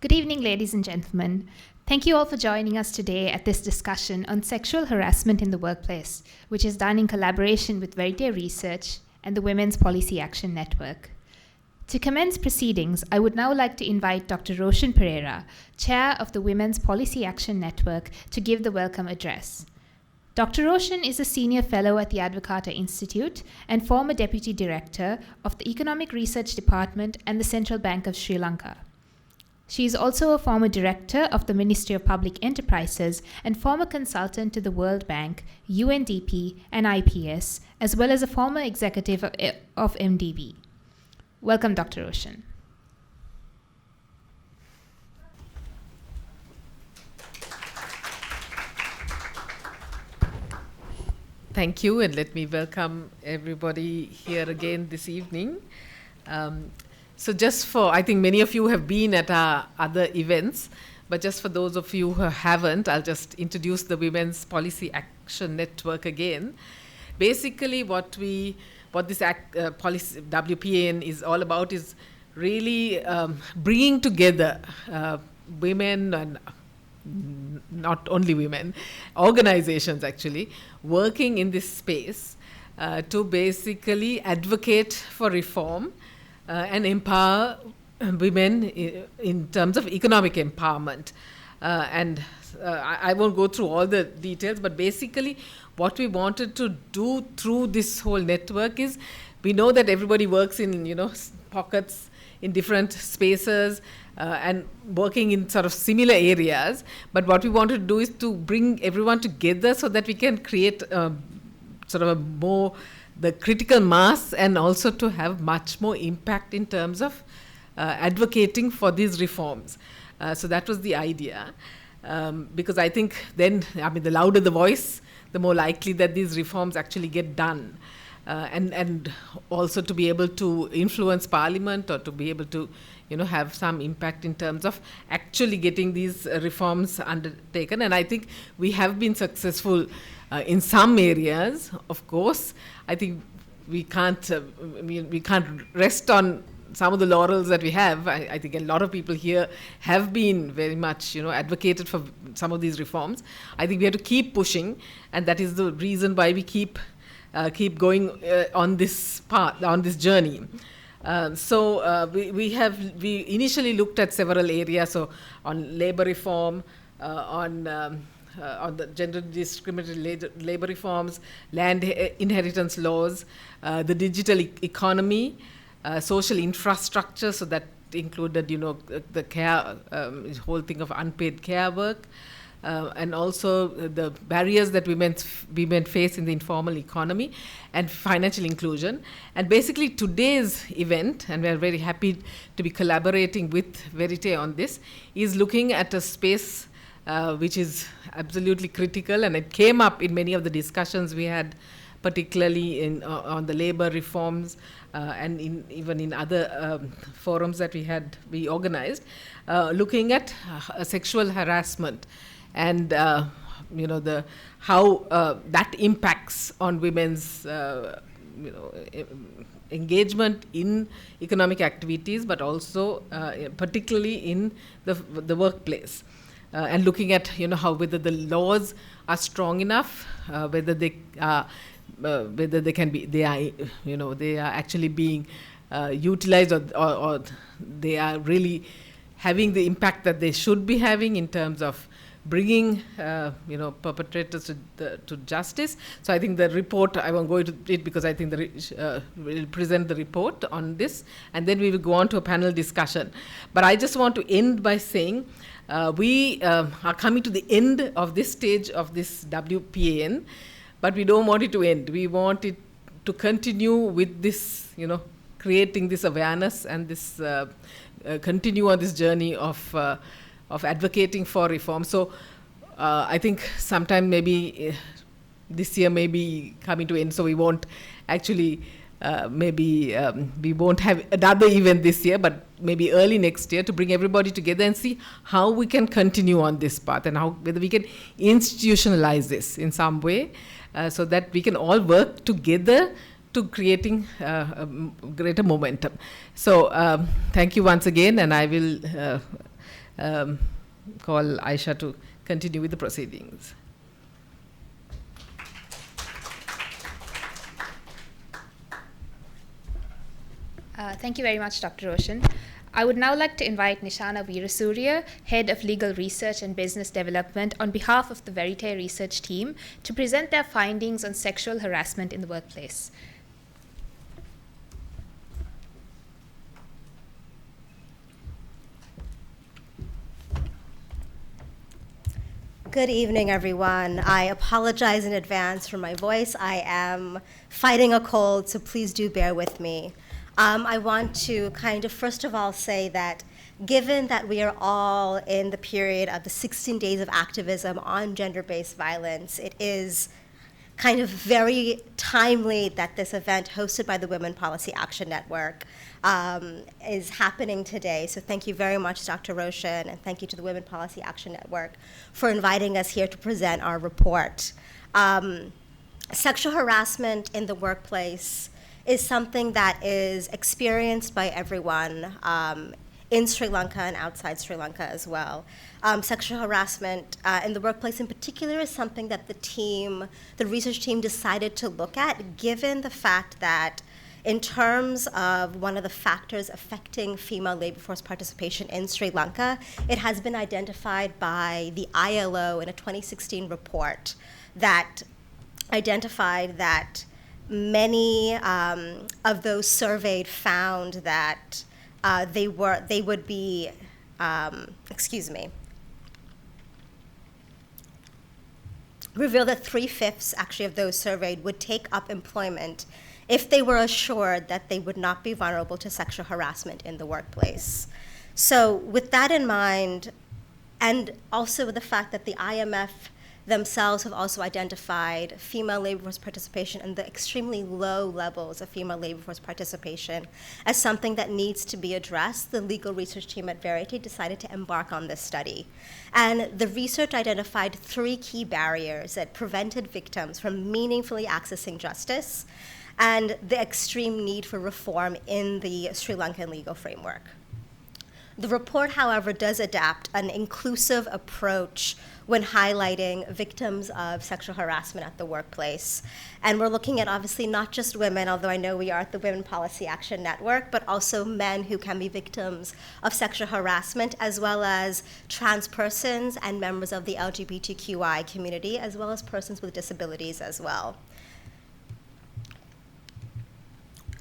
Good evening, ladies and gentlemen. Thank you all for joining us today at this discussion on sexual harassment in the workplace, which is done in collaboration with Verité Research and the Women's Policy Action Network. To commence proceedings, I would now like to invite Dr. Roshan Pereira, Chair of the Women's Policy Action Network, to give the welcome address. Dr. Roshan is a Senior Fellow at the Advocata Institute and former Deputy Director of the Economic Research Department and the Central Bank of Sri Lanka. She is also a former Director of the Ministry of Public Enterprises and former consultant to the World Bank, UNDP, and IPS, as well as a former executive of MDB. Welcome, Dr. Roshan. Thank you, and let me welcome everybody here again this evening. So just for, I think many of you have been at our other events, but just for those of you who haven't, I'll just introduce the Women's Policy Action Network again. Basically, what this policy WPAN is all about is really bringing together women and not only women, organizations actually, working in this space to basically advocate for reform and empower women in terms of economic empowerment. I won't go through all the details, but basically what we wanted to do through this whole network is, we know that everybody works in pockets in different spaces and working in sort of similar areas, but what we wanted to do is to bring everyone together so that we can create sort of a more the critical mass, and also to have much more impact in terms of advocating for these reforms. So that was the idea, because I think then, the louder the voice, the more likely that these reforms actually get done. And also to be able to influence Parliament, or to be able to have some impact in terms of actually getting these reforms undertaken. And I think we have been successful in some areas. Of course, I think we can't rest on some of the laurels that we have. I think a lot of people here have been very much advocated for some of these reforms. I think we have to keep pushing, and that is the reason why we keep going on this path, on this journey. We initially looked at several areas, so on labor reform, on the gender discriminatory labor reforms, land inheritance laws, the digital economy, social infrastructure, so that included the care, whole thing of unpaid care work, and also the barriers that women face in the informal economy, and financial inclusion. And basically today's event, and we are very happy to be collaborating with Verité on this, is looking at a space which is absolutely critical, and it came up in many of the discussions we had, particularly on the labor reforms, and even in other forums that we organized, looking at sexual harassment, and how that impacts on women's engagement in economic activities, but also particularly in the workplace, and looking at whether the laws are strong enough, whether they are actually being utilized, or they are really having the impact that they should be having in terms of bringing perpetrators to justice. So I think the report, I won't go into it because I think we'll present the report on this, and then we will go on to a panel discussion. But I just want to end by saying we are coming to the end of this stage of this WPAN, but we don't want it to end. We want it to continue with this, creating this awareness, and this continue on this journey of advocating for reform. So I think sometime maybe this year may be coming to end, so we won't actually we won't have another event this year, but maybe early next year, to bring everybody together and see how we can continue on this path, and whether we can institutionalize this in some way, so that we can all work together to creating greater momentum. So thank you once again, and I will call Aisha to continue with the proceedings. Thank you very much, Dr. Roshan. I would now like to invite Nishana Weerasooriya, Head of Legal Research and Business Development, on behalf of the Verité Research team, to present their findings on sexual harassment in the workplace. Good evening, everyone. I apologize in advance for my voice. I am fighting a cold, so please do bear with me. I want to kind of first of all say that given that we are all in the period of the 16 days of activism on gender-based violence, it is kind of very timely that this event hosted by the Women Policy Action Network is happening today. So thank you very much, Dr. Roshan, and thank you to the Women Policy Action Network for inviting us here to present our report. Sexual harassment in the workplace is something that is experienced by everyone in Sri Lanka and outside Sri Lanka as well. Sexual harassment in the workplace in particular is something that the research team decided to look at, given the fact that in terms of one of the factors affecting female labor force participation in Sri Lanka, it has been identified by the ILO in a 2016 report that identified that many of those surveyed found that revealed that 3/5 actually of those surveyed would take up employment if they were assured that they would not be vulnerable to sexual harassment in the workplace. So with that in mind, and also with the fact that the IMF themselves have also identified female labor force participation and the extremely low levels of female labor force participation as something that needs to be addressed, the legal research team at Verité decided to embark on this study. And the research identified 3 key barriers that prevented victims from meaningfully accessing justice and the extreme need for reform in the Sri Lankan legal framework. The report, however, does adapt an inclusive approach when highlighting victims of sexual harassment at the workplace. And we're looking at obviously not just women, although I know we are at the Women Policy Action Network, but also men who can be victims of sexual harassment, as well as trans persons and members of the LGBTQI community, as well as persons with disabilities as well.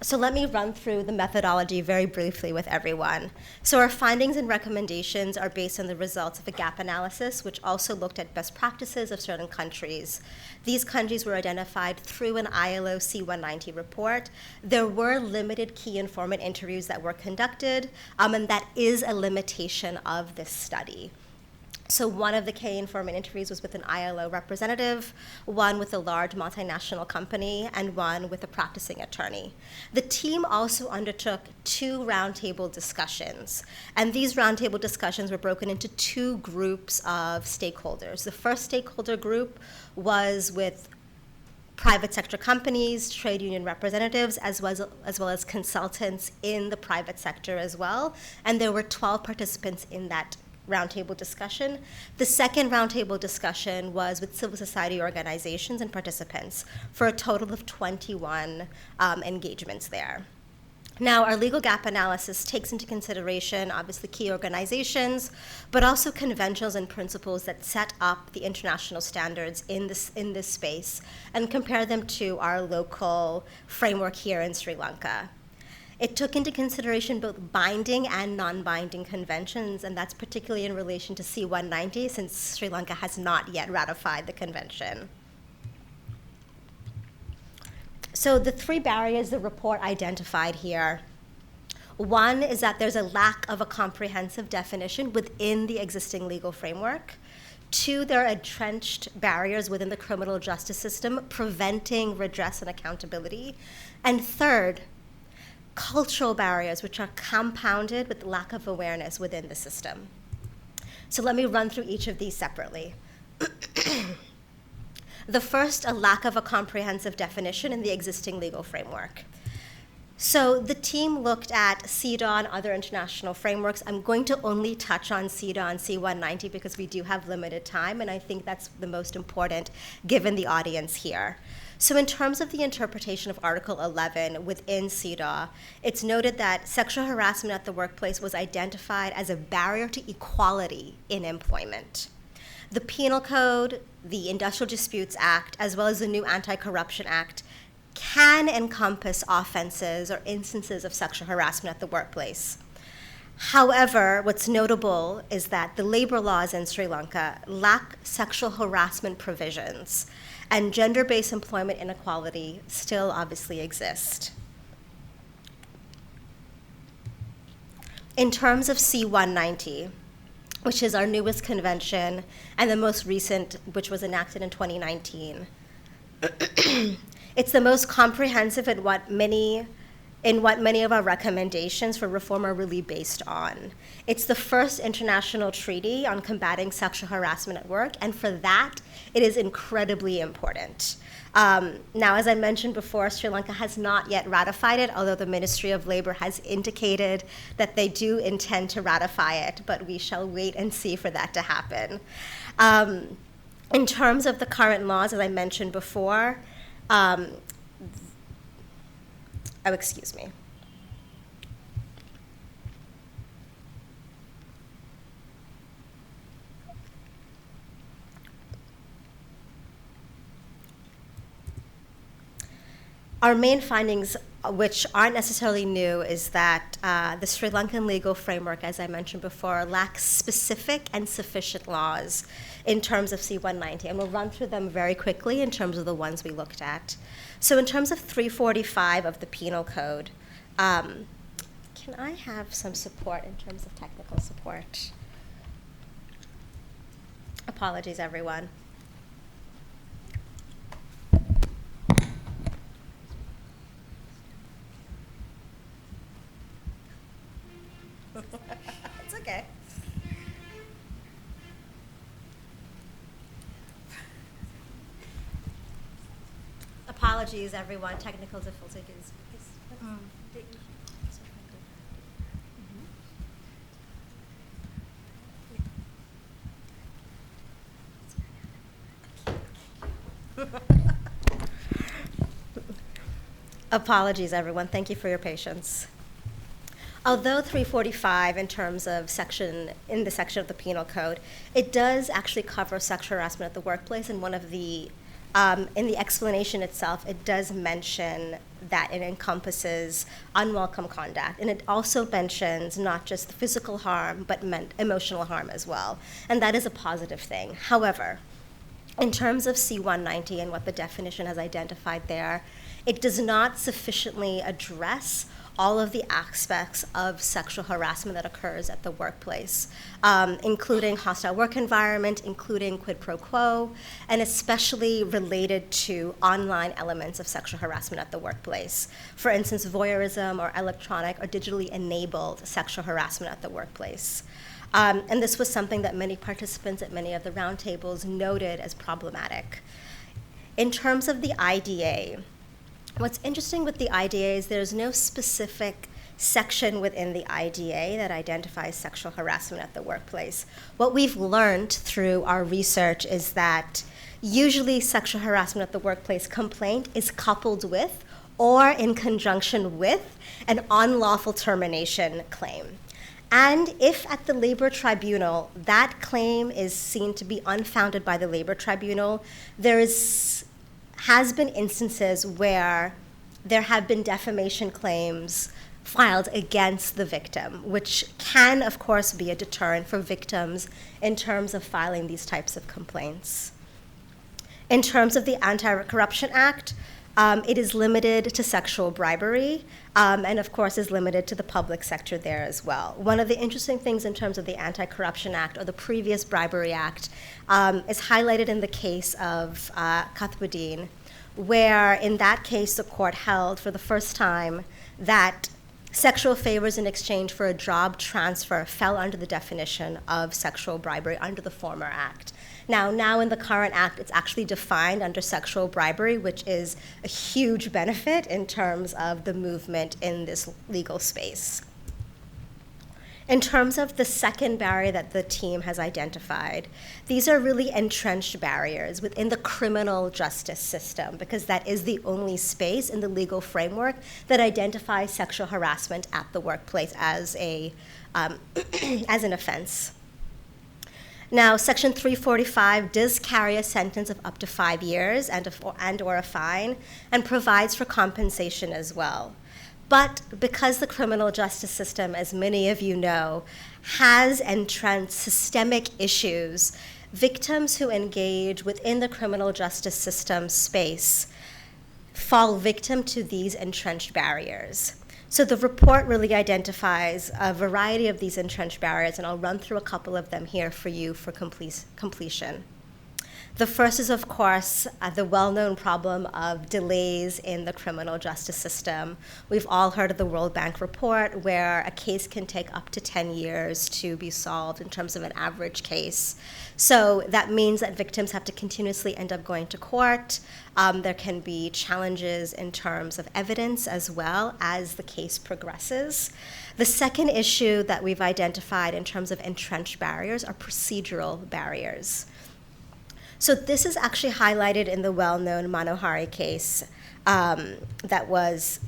So let me run through the methodology very briefly with everyone. So our findings and recommendations are based on the results of a gap analysis, which also looked at best practices of certain countries. These countries were identified through an ILO C-190 report. There were limited key informant interviews that were conducted, and that is a limitation of this study. So one of the key informant interviews was with an ILO representative, one with a large multinational company, and one with a practicing attorney. The team also undertook 2 roundtable discussions, and these roundtable discussions were broken into 2 groups of stakeholders. The first stakeholder group was with private sector companies, trade union representatives, as well as consultants in the private sector as well, and there were 12 participants in that roundtable discussion. The second roundtable discussion was with civil society organizations and participants for a total of 21 engagements there. Now, our legal gap analysis takes into consideration, obviously, key organizations, but also conventions and principles that set up the international standards in this space and compare them to our local framework here in Sri Lanka. It took into consideration both binding and non-binding conventions, and that's particularly in relation to C-190, since Sri Lanka has not yet ratified the convention. So the 3 barriers the report identified here. One is that there's a lack of a comprehensive definition within the existing legal framework. 2, there are entrenched barriers within the criminal justice system preventing redress and accountability. And 3rd, cultural barriers, which are compounded with lack of awareness within the system. So let me run through each of these separately. The first, a lack of a comprehensive definition in the existing legal framework. So the team looked at CEDAW and other international frameworks. I'm going to only touch on CEDAW and C190 because we do have limited time, and I think that's the most important given the audience here. So in terms of the interpretation of Article 11 within CEDAW, it's noted that sexual harassment at the workplace was identified as a barrier to equality in employment. The Penal Code, the Industrial Disputes Act, as well as the new Anti-Corruption Act can encompass offenses or instances of sexual harassment at the workplace. However, what's notable is that the labor laws in Sri Lanka lack sexual harassment provisions, and gender-based employment inequality still obviously exist. In terms of C190, which is our newest convention and the most recent, which was enacted in 2019, it's the most comprehensive in what many of our recommendations for reform are really based on. It's the first international treaty on combating sexual harassment at work, and for that, it is incredibly important. Now, as I mentioned before, Sri Lanka has not yet ratified it, although the Ministry of Labor has indicated that they do intend to ratify it, but we shall wait and see for that to happen. In terms of the current laws, as I mentioned before, excuse me. Our main findings, which aren't necessarily new, is that the Sri Lankan legal framework, as I mentioned before, lacks specific and sufficient laws in terms of C190. And we'll run through them very quickly in terms of the ones we looked at. So in terms of 345 of the Penal Code, can I have some support in terms of technical support? Apologies, everyone. It's okay. Apologies, everyone. Technical difficulties. Apologies, everyone. Thank you for your patience. Although 345, in terms of in the section of the Penal Code, it does actually cover sexual harassment at the workplace, and one of the in the explanation itself, it does mention that it encompasses unwelcome conduct, and it also mentions not just the physical harm, but emotional harm as well, and that is a positive thing. However, in terms of C190 and what the definition has identified there, it does not sufficiently address all of the aspects of sexual harassment that occurs at the workplace, including hostile work environment, including quid pro quo, and especially related to online elements of sexual harassment at the workplace. For instance, voyeurism or electronic or digitally enabled sexual harassment at the workplace. And this was something that many participants at many of the roundtables noted as problematic. In terms of the IDA, what's interesting with the IDA is there's no specific section within the IDA that identifies sexual harassment at the workplace. What we've learned through our research is that usually sexual harassment at the workplace complaint is coupled with or in conjunction with an unlawful termination claim. And if at the labor tribunal that claim is seen to be unfounded by the labor tribunal, has been instances where there have been defamation claims filed against the victim, which can, of course, be a deterrent for victims in terms of filing these types of complaints. In terms of the Anti-Corruption Act, it is limited to sexual bribery, and of course is limited to the public sector there as well. One of the interesting things in terms of the Anti-Corruption Act or the previous Bribery Act is highlighted in the case of Kathwadeen, where in that case the court held for the first time that sexual favors in exchange for a job transfer fell under the definition of sexual bribery under the former act. Now in the current act, it's actually defined under sexual bribery, which is a huge benefit in terms of the movement in this legal space. In terms of the second barrier that the team has identified, these are really entrenched barriers within the criminal justice system, because that is the only space in the legal framework that identifies sexual harassment at the workplace as as an offense. Now, Section 345 does carry a sentence of up to 5 years and or a fine, and provides for compensation as well. But because the criminal justice system, as many of you know, has entrenched systemic issues, victims who engage within the criminal justice system space fall victim to these entrenched barriers. So the report really identifies a variety of these entrenched barriers, and I'll run through a couple of them here for you for completion. The first is, of course, the well-known problem of delays in the criminal justice system. We've all heard of the World Bank report, where a case can take up to 10 years to be solved in terms of an average case. So that means that victims have to continuously end up going to court. There can be challenges in terms of evidence as well as the case progresses. The second issue that we've identified in terms of entrenched barriers are procedural barriers. So this is actually highlighted in the well-known Manohari case that was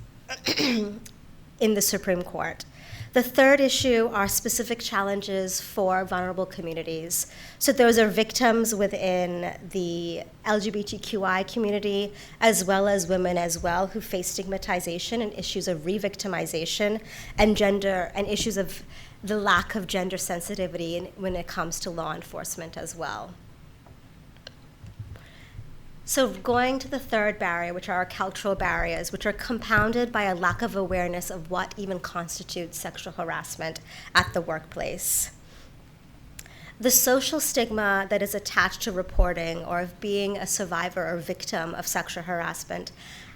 in the Supreme Court. The third issue are specific challenges for vulnerable communities. So those are victims within the LGBTQI community, as well as women as well, who face stigmatization and issues of re-victimization and issues of the lack of gender sensitivity when it comes to law enforcement as well. So going to the third barrier, which are our cultural barriers, which are compounded by a lack of awareness of what even constitutes sexual harassment at the workplace. The social stigma that is attached to reporting or of being a survivor or victim of sexual harassment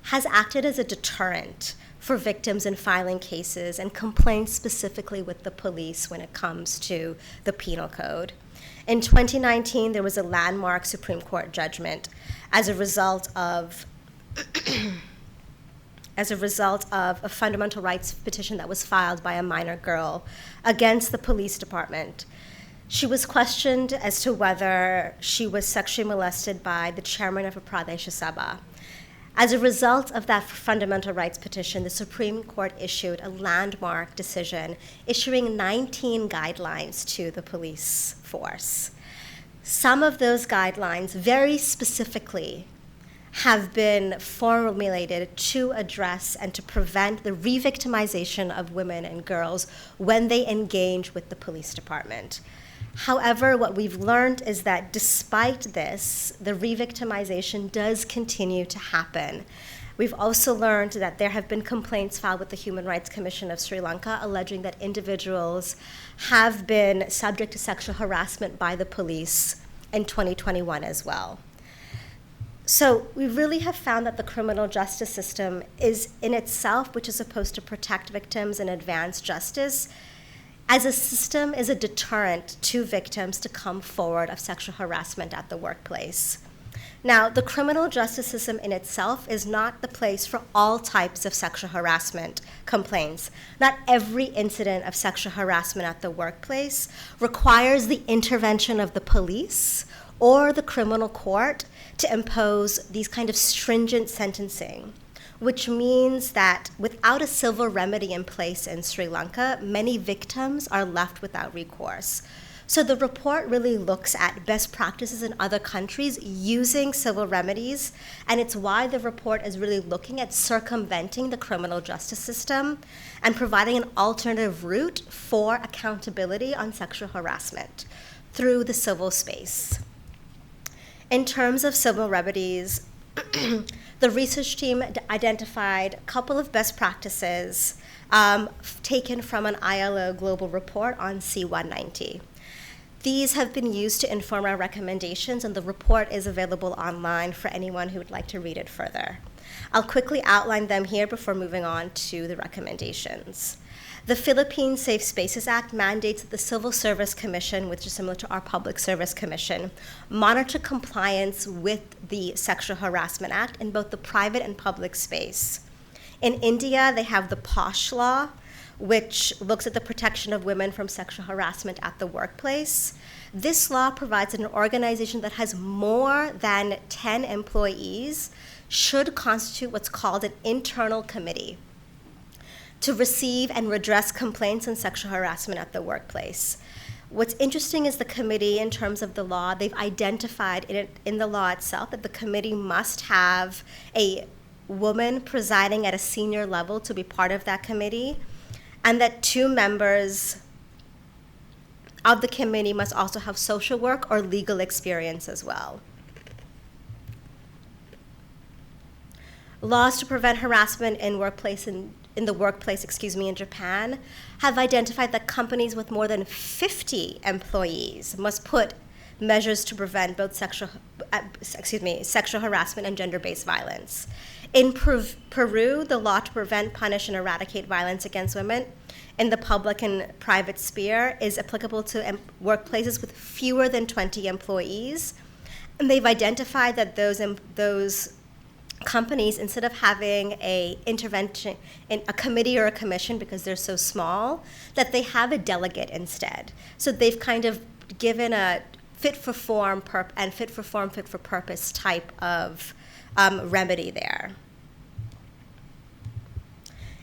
has acted as a deterrent for victims in filing cases and complaints specifically with the police when it comes to the penal code. In 2019, there was a landmark Supreme Court judgment as a result of a fundamental rights petition that was filed by a minor girl against the police department. She was questioned as to whether she was sexually molested by the chairman of a Pradesh Sabha. As a result of that fundamental rights petition, the Supreme Court issued a landmark decision issuing 19 guidelines to the police force. Some of those guidelines very specifically have been formulated to address and to prevent the re-victimization of women and girls when they engage with the police department. However, what we've learned is that despite this, the re-victimization does continue to happen. We've also learned that there have been complaints filed with the Human Rights Commission of Sri Lanka alleging that individuals have been subject to sexual harassment by the police in 2021 as well. So we really have found that the criminal justice system is in itself, which is supposed to protect victims and advance justice, as a system is a deterrent to victims to come forward of sexual harassment at the workplace. Now, the criminal justice system in itself is not the place for all types of sexual harassment complaints. Not every incident of sexual harassment at the workplace requires the intervention of the police or the criminal court to impose these kind of stringent sentencing, which means that without a civil remedy in place in Sri Lanka, many victims are left without recourse. So the report really looks at best practices in other countries using civil remedies, and it's why the report is really looking at circumventing the criminal justice system and providing an alternative route for accountability on sexual harassment through the civil space. In terms of civil remedies, the research team identified a couple of best practices taken from an ILO global report on C-190. These have been used to inform our recommendations, and the report is available online for anyone who would like to read it further. I'll quickly outline them here before moving on to the recommendations. The Philippine Safe Spaces Act mandates that the Civil Service Commission, which is similar to our Public Service Commission, monitor compliance with the Sexual Harassment Act in both the private and public space. In India, they have the POSH law, which looks at the protection of women from sexual harassment at the workplace. This law provides that an organization that has more than 10 employees should constitute what's called an internal committee to receive and redress complaints on sexual harassment at the workplace. What's interesting is the committee, in terms of the law, they've identified in the law itself that the committee must have a woman presiding at a senior level to be part of that committee, and that 2 members of the committee must also have social work or legal experience as well. Laws to prevent harassment in the workplace in Japan have identified that companies with more than 50 employees must put measures to prevent both sexual harassment and gender-based violence. In Peru, the law to prevent, punish, and eradicate violence against women in the public and private sphere is applicable to workplaces with fewer than 20 employees. And they've identified that those companies, instead of having a intervention in a committee or a commission because they're so small, that they have a delegate instead. So they've kind of given a fit for form, fit for purpose type of remedy there.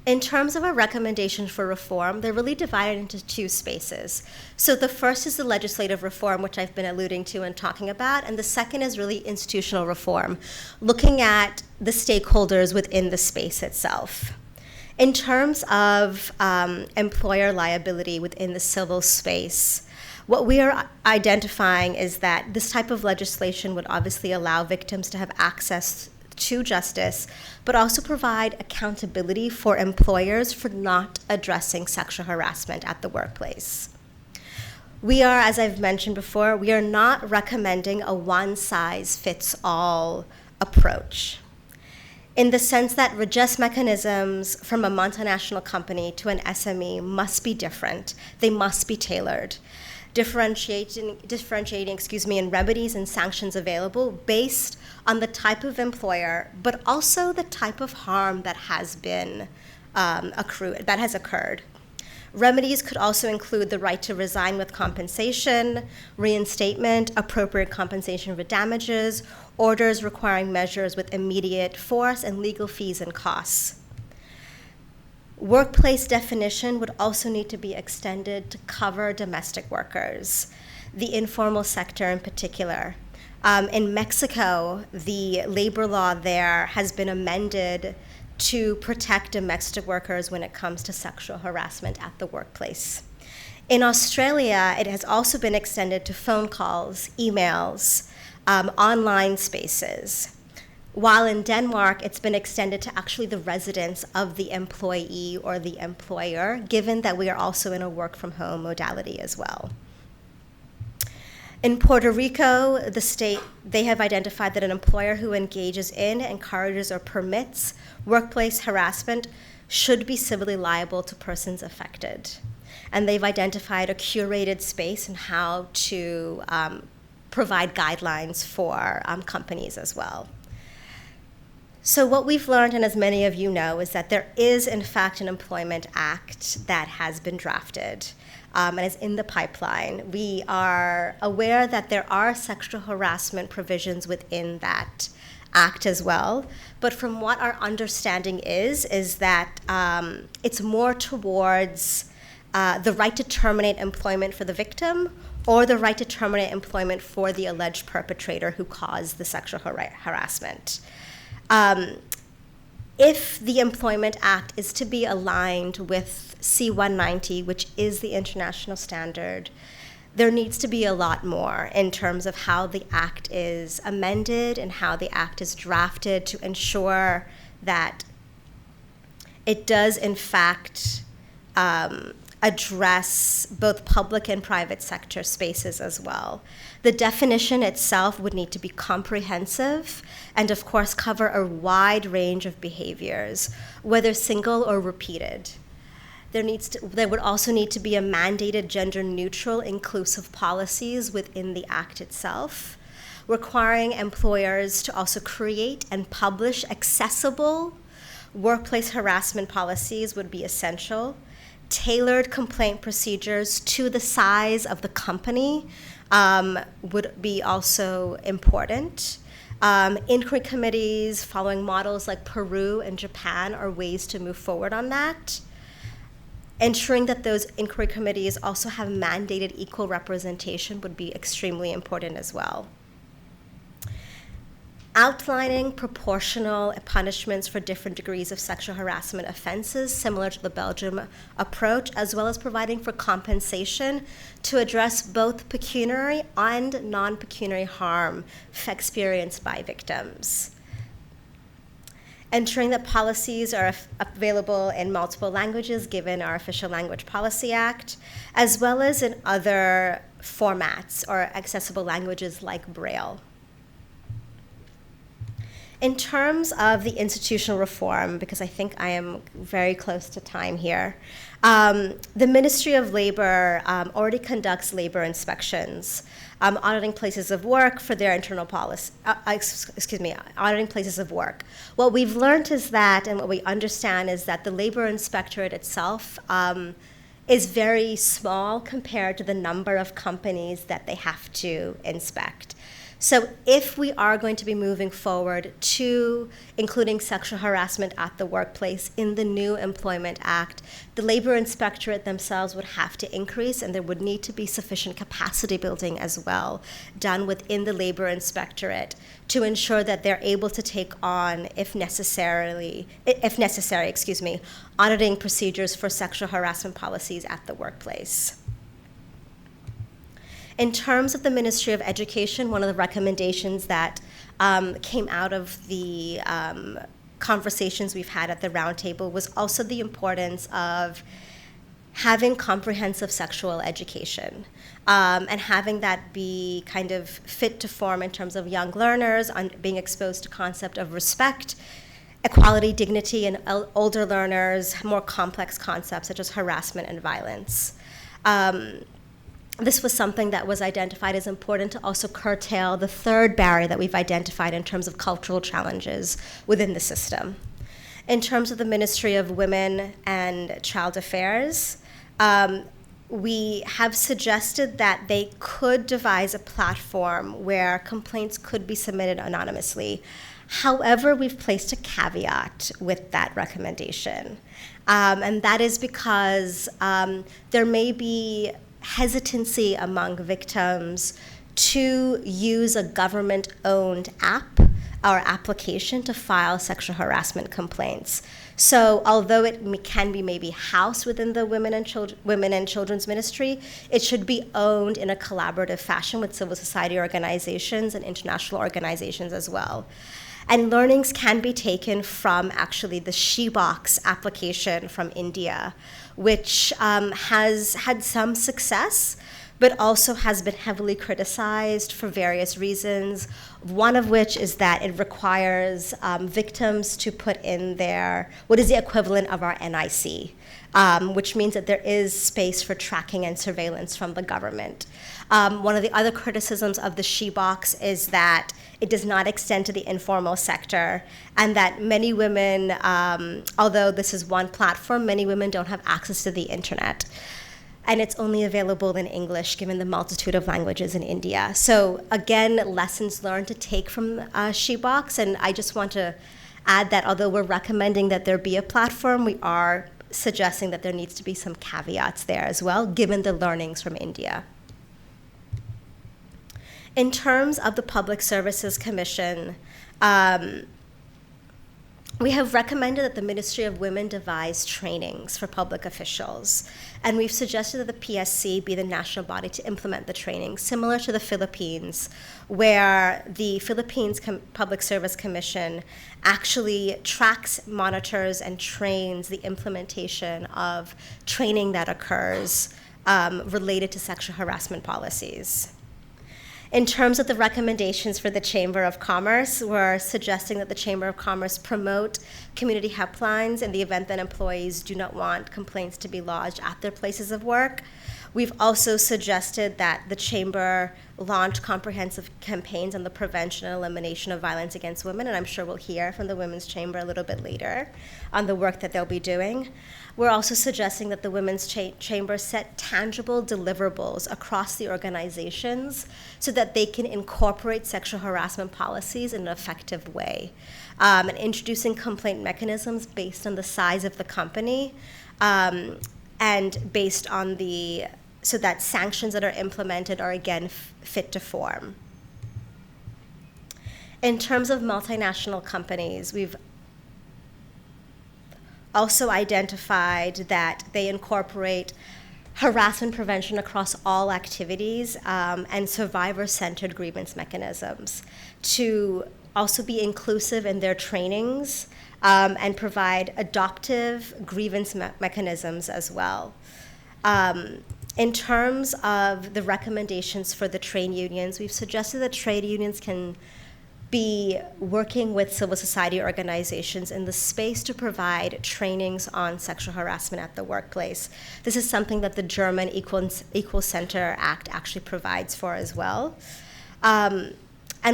In terms of our recommendations for reform, they're really divided into 2 spaces. So the first is the legislative reform, which I've been alluding to and talking about, and the second is really institutional reform, looking at the stakeholders within the space itself. In terms of employer liability within the civil space, what we are identifying is that this type of legislation would obviously allow victims to have access to justice, but also provide accountability for employers for not addressing sexual harassment at the workplace. We are, as I've mentioned before, we are not recommending a one-size-fits-all approach, in the sense that redress mechanisms from a multinational company to an SME must be different. They must be tailored, differentiating in remedies and sanctions available based on the type of employer, but also the type of harm that has been occurred. Remedies could also include the right to resign with compensation, reinstatement, appropriate compensation for damages, orders requiring measures with immediate force, and legal fees and costs. Workplace definition would also need to be extended to cover domestic workers, the informal sector in particular. In Mexico, the labor law there has been amended to protect domestic workers when it comes to sexual harassment at the workplace. In Australia, it has also been extended to phone calls, emails, online spaces. While in Denmark, it's been extended to actually the residence of the employee or the employer, given that we are also in a work-from-home modality as well. In Puerto Rico, the state, they have identified that an employer who engages in, encourages, or permits workplace harassment should be civilly liable to persons affected. And they've identified a curated space and how to provide guidelines for companies as well. So what we've learned, and as many of you know, is that there is, in fact, an Employment Act that has been drafted and is in the pipeline. We are aware that there are sexual harassment provisions within that act as well. But from what our understanding is that it's more towards the right to terminate employment for the victim or the right to terminate employment for the alleged perpetrator who caused the sexual harassment. If the Employment Act is to be aligned with C-190, which is the international standard, there needs to be a lot more in terms of how the Act is amended and how the Act is drafted to ensure that it does, in fact, address both public and private sector spaces as well. The definition itself would need to be comprehensive and, of course, cover a wide range of behaviors, whether single or repeated. There would also need to be a mandated gender-neutral, inclusive policies within the Act itself, requiring employers to also create and publish accessible workplace harassment policies would be essential. Tailored complaint procedures to the size of the company would be also important. Inquiry committees following models like Peru and Japan are ways to move forward on that. Ensuring that those inquiry committees also have mandated equal representation would be extremely important as well. Outlining proportional punishments for different degrees of sexual harassment offenses, similar to the Belgium approach, as well as providing for compensation to address both pecuniary and non-pecuniary harm experienced by victims. Ensuring that policies are available in multiple languages, given our Official Language Policy Act, as well as in other formats or accessible languages like Braille. In terms of the institutional reform, because I think I am very close to time here, the Ministry of Labor already conducts labor inspections, auditing places of work for their internal policy, auditing places of work. What we've learned is that, and what we understand is that the labor inspectorate itself is very small compared to the number of companies that they have to inspect. So if we are going to be moving forward to including sexual harassment at the workplace in the new Employment Act, the labor inspectorate themselves would have to increase, and there would need to be sufficient capacity building as well done within the labor inspectorate to ensure that they're able to take on, if necessary, auditing procedures for sexual harassment policies at the workplace. In terms of the Ministry of Education, one of the recommendations that came out of the conversations we've had at the roundtable was also the importance of having comprehensive sexual education and having that be kind of fit to form in terms of young learners, being exposed to concept of respect, equality, dignity, and older learners, more complex concepts such as harassment and violence. This was something that was identified as important to also curtail the third barrier that we've identified in terms of cultural challenges within the system. In terms of the Ministry of Women and Child Affairs, we have suggested that they could devise a platform where complaints could be submitted anonymously. However, we've placed a caveat with that recommendation, and that is because there may be hesitancy among victims to use a government-owned app or application to file sexual harassment complaints. So although it can be maybe housed within the Women and Children's Ministry, it should be owned in a collaborative fashion with civil society organizations and international organizations as well. And learnings can be taken from actually the SheBox application from India, which has had some success, but also has been heavily criticized for various reasons. One of which is that it requires victims to put in what is the equivalent of our NIC, which means that there is space for tracking and surveillance from the government. One of the other criticisms of the SheBox is that it does not extend to the informal sector, and that many women, although this is one platform, many women don't have access to the internet. And it's only available in English, given the multitude of languages in India. So again, lessons learned to take from SheBox, and I just want to add that although we're recommending that there be a platform, we are suggesting that there needs to be some caveats there as well, given the learnings from India. In terms of the Public Services Commission, we have recommended that the Ministry of Women devise trainings for public officials, and we've suggested that the PSC be the national body to implement the training, similar to the Philippines, where the Philippines Public Service Commission actually tracks, monitors, and trains the implementation of training that occurs related to sexual harassment policies. In terms of the recommendations for the Chamber of Commerce, we're suggesting that the Chamber of Commerce promote community helplines in the event that employees do not want complaints to be lodged at their places of work. We've also suggested that the Chamber launch comprehensive campaigns on the prevention and elimination of violence against women, and I'm sure we'll hear from the Women's Chamber a little bit later on the work that they'll be doing. We're also suggesting that the Women's Chamber set tangible deliverables across the organizations so that they can incorporate sexual harassment policies in an effective way, and introducing complaint mechanisms based on the size of the company, and based on so that sanctions that are implemented are again fit to form. In terms of multinational companies, we've also identified that they incorporate harassment prevention across all activities, and survivor-centered grievance mechanisms to also be inclusive in their trainings, and provide adoptive grievance mechanisms as well. In terms of the recommendations for the trade unions, we've suggested that trade unions can be working with civil society organizations in the space to provide trainings on sexual harassment at the workplace. This is something that the German Equal Center Act actually provides for as well. And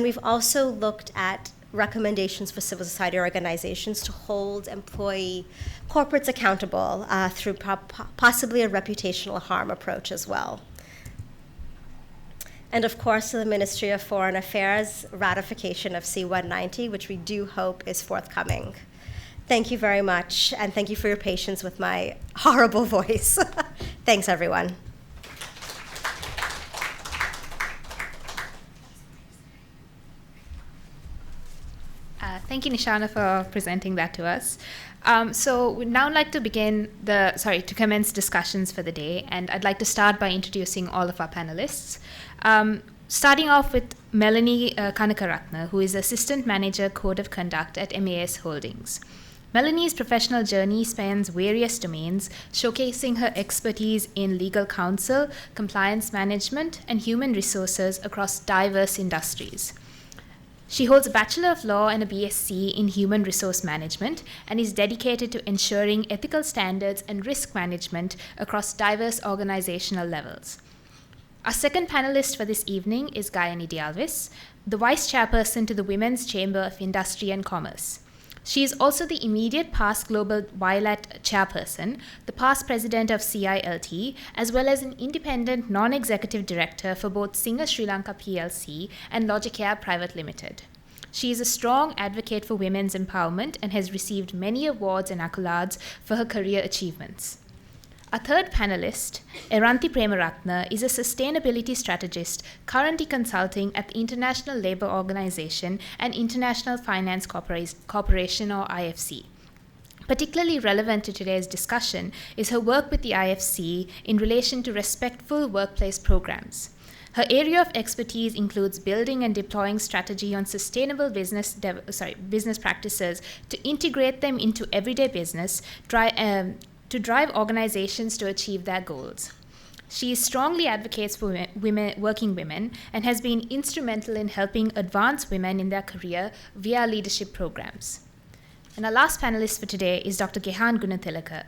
we've also looked at recommendations for civil society organizations to hold corporates accountable through possibly a reputational harm approach as well. And of course, the Ministry of Foreign Affairs ratification of C-190, which we do hope is forthcoming. Thank you very much, and thank you for your patience with my horrible voice. Thanks, everyone. Thank you, Nishana, for presenting that to us. So we'd now like to to commence discussions for the day, and I'd like to start by introducing all of our panelists. Starting off with Melanie Kankaratne, who is Assistant Manager Code of Conduct at MAS Holdings. Melanie's professional journey spans various domains, showcasing her expertise in legal counsel, compliance management, and human resources across diverse industries. She holds a Bachelor of Law and a BSc in Human Resource Management and is dedicated to ensuring ethical standards and risk management across diverse organizational levels. Our second panelist for this evening is Gayani de Alwis, the Vice Chairperson to the Women's Chamber of Industry and Commerce. She is also the immediate past Global Violet Chairperson, the past President of CILT, as well as an independent non-executive director for both Singer Sri Lanka PLC and Logicare Private Limited. She is a strong advocate for women's empowerment and has received many awards and accolades for her career achievements. Our third panelist, Eranthi Premaratne, is a sustainability strategist currently consulting at the International Labour Organization and International Finance Corporation, or IFC. Particularly relevant to today's discussion is her work with the IFC in relation to respectful workplace programs. Her area of expertise includes building and deploying strategy on sustainable business practices to integrate them into everyday business, to drive organizations to achieve their goals. She strongly advocates for working women and has been instrumental in helping advance women in their career via leadership programs. And our last panelist for today is Dr. Gehan Gunetilleke,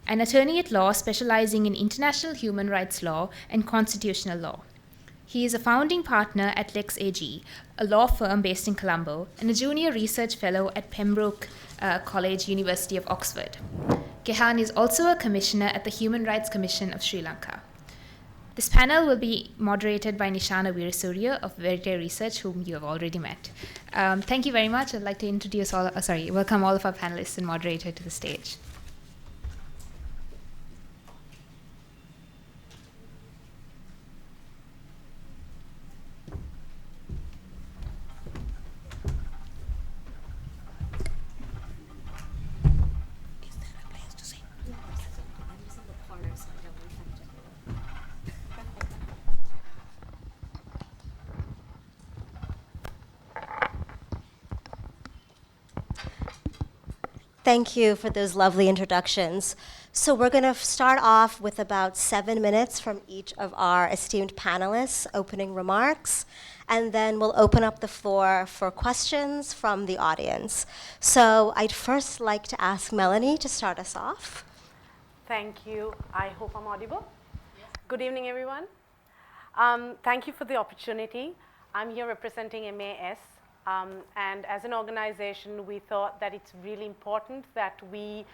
an attorney at law specializing in international human rights law and constitutional law. He is a founding partner at LexAG, a law firm based in Colombo, and a junior research fellow at Pembroke College, University of Oxford. Gehan is also a commissioner at the Human Rights Commission of Sri Lanka. This panel will be moderated by Nishana Weerasooriya of Verité Research, whom you have already met. Thank you very much. I'd like to welcome all of our panelists and moderator to the stage. Thank you for those lovely introductions. So we're going to start off with about 7 minutes from each of our esteemed panelists' opening remarks. and then we'll open up the floor for questions from the audience. So I'd first like to ask Melanie to start us off. Thank you. I hope I'm audible. Yes. Good evening, everyone. Thank you for the opportunity. I'm here representing MAS, and as an organization, we thought that it's really important that we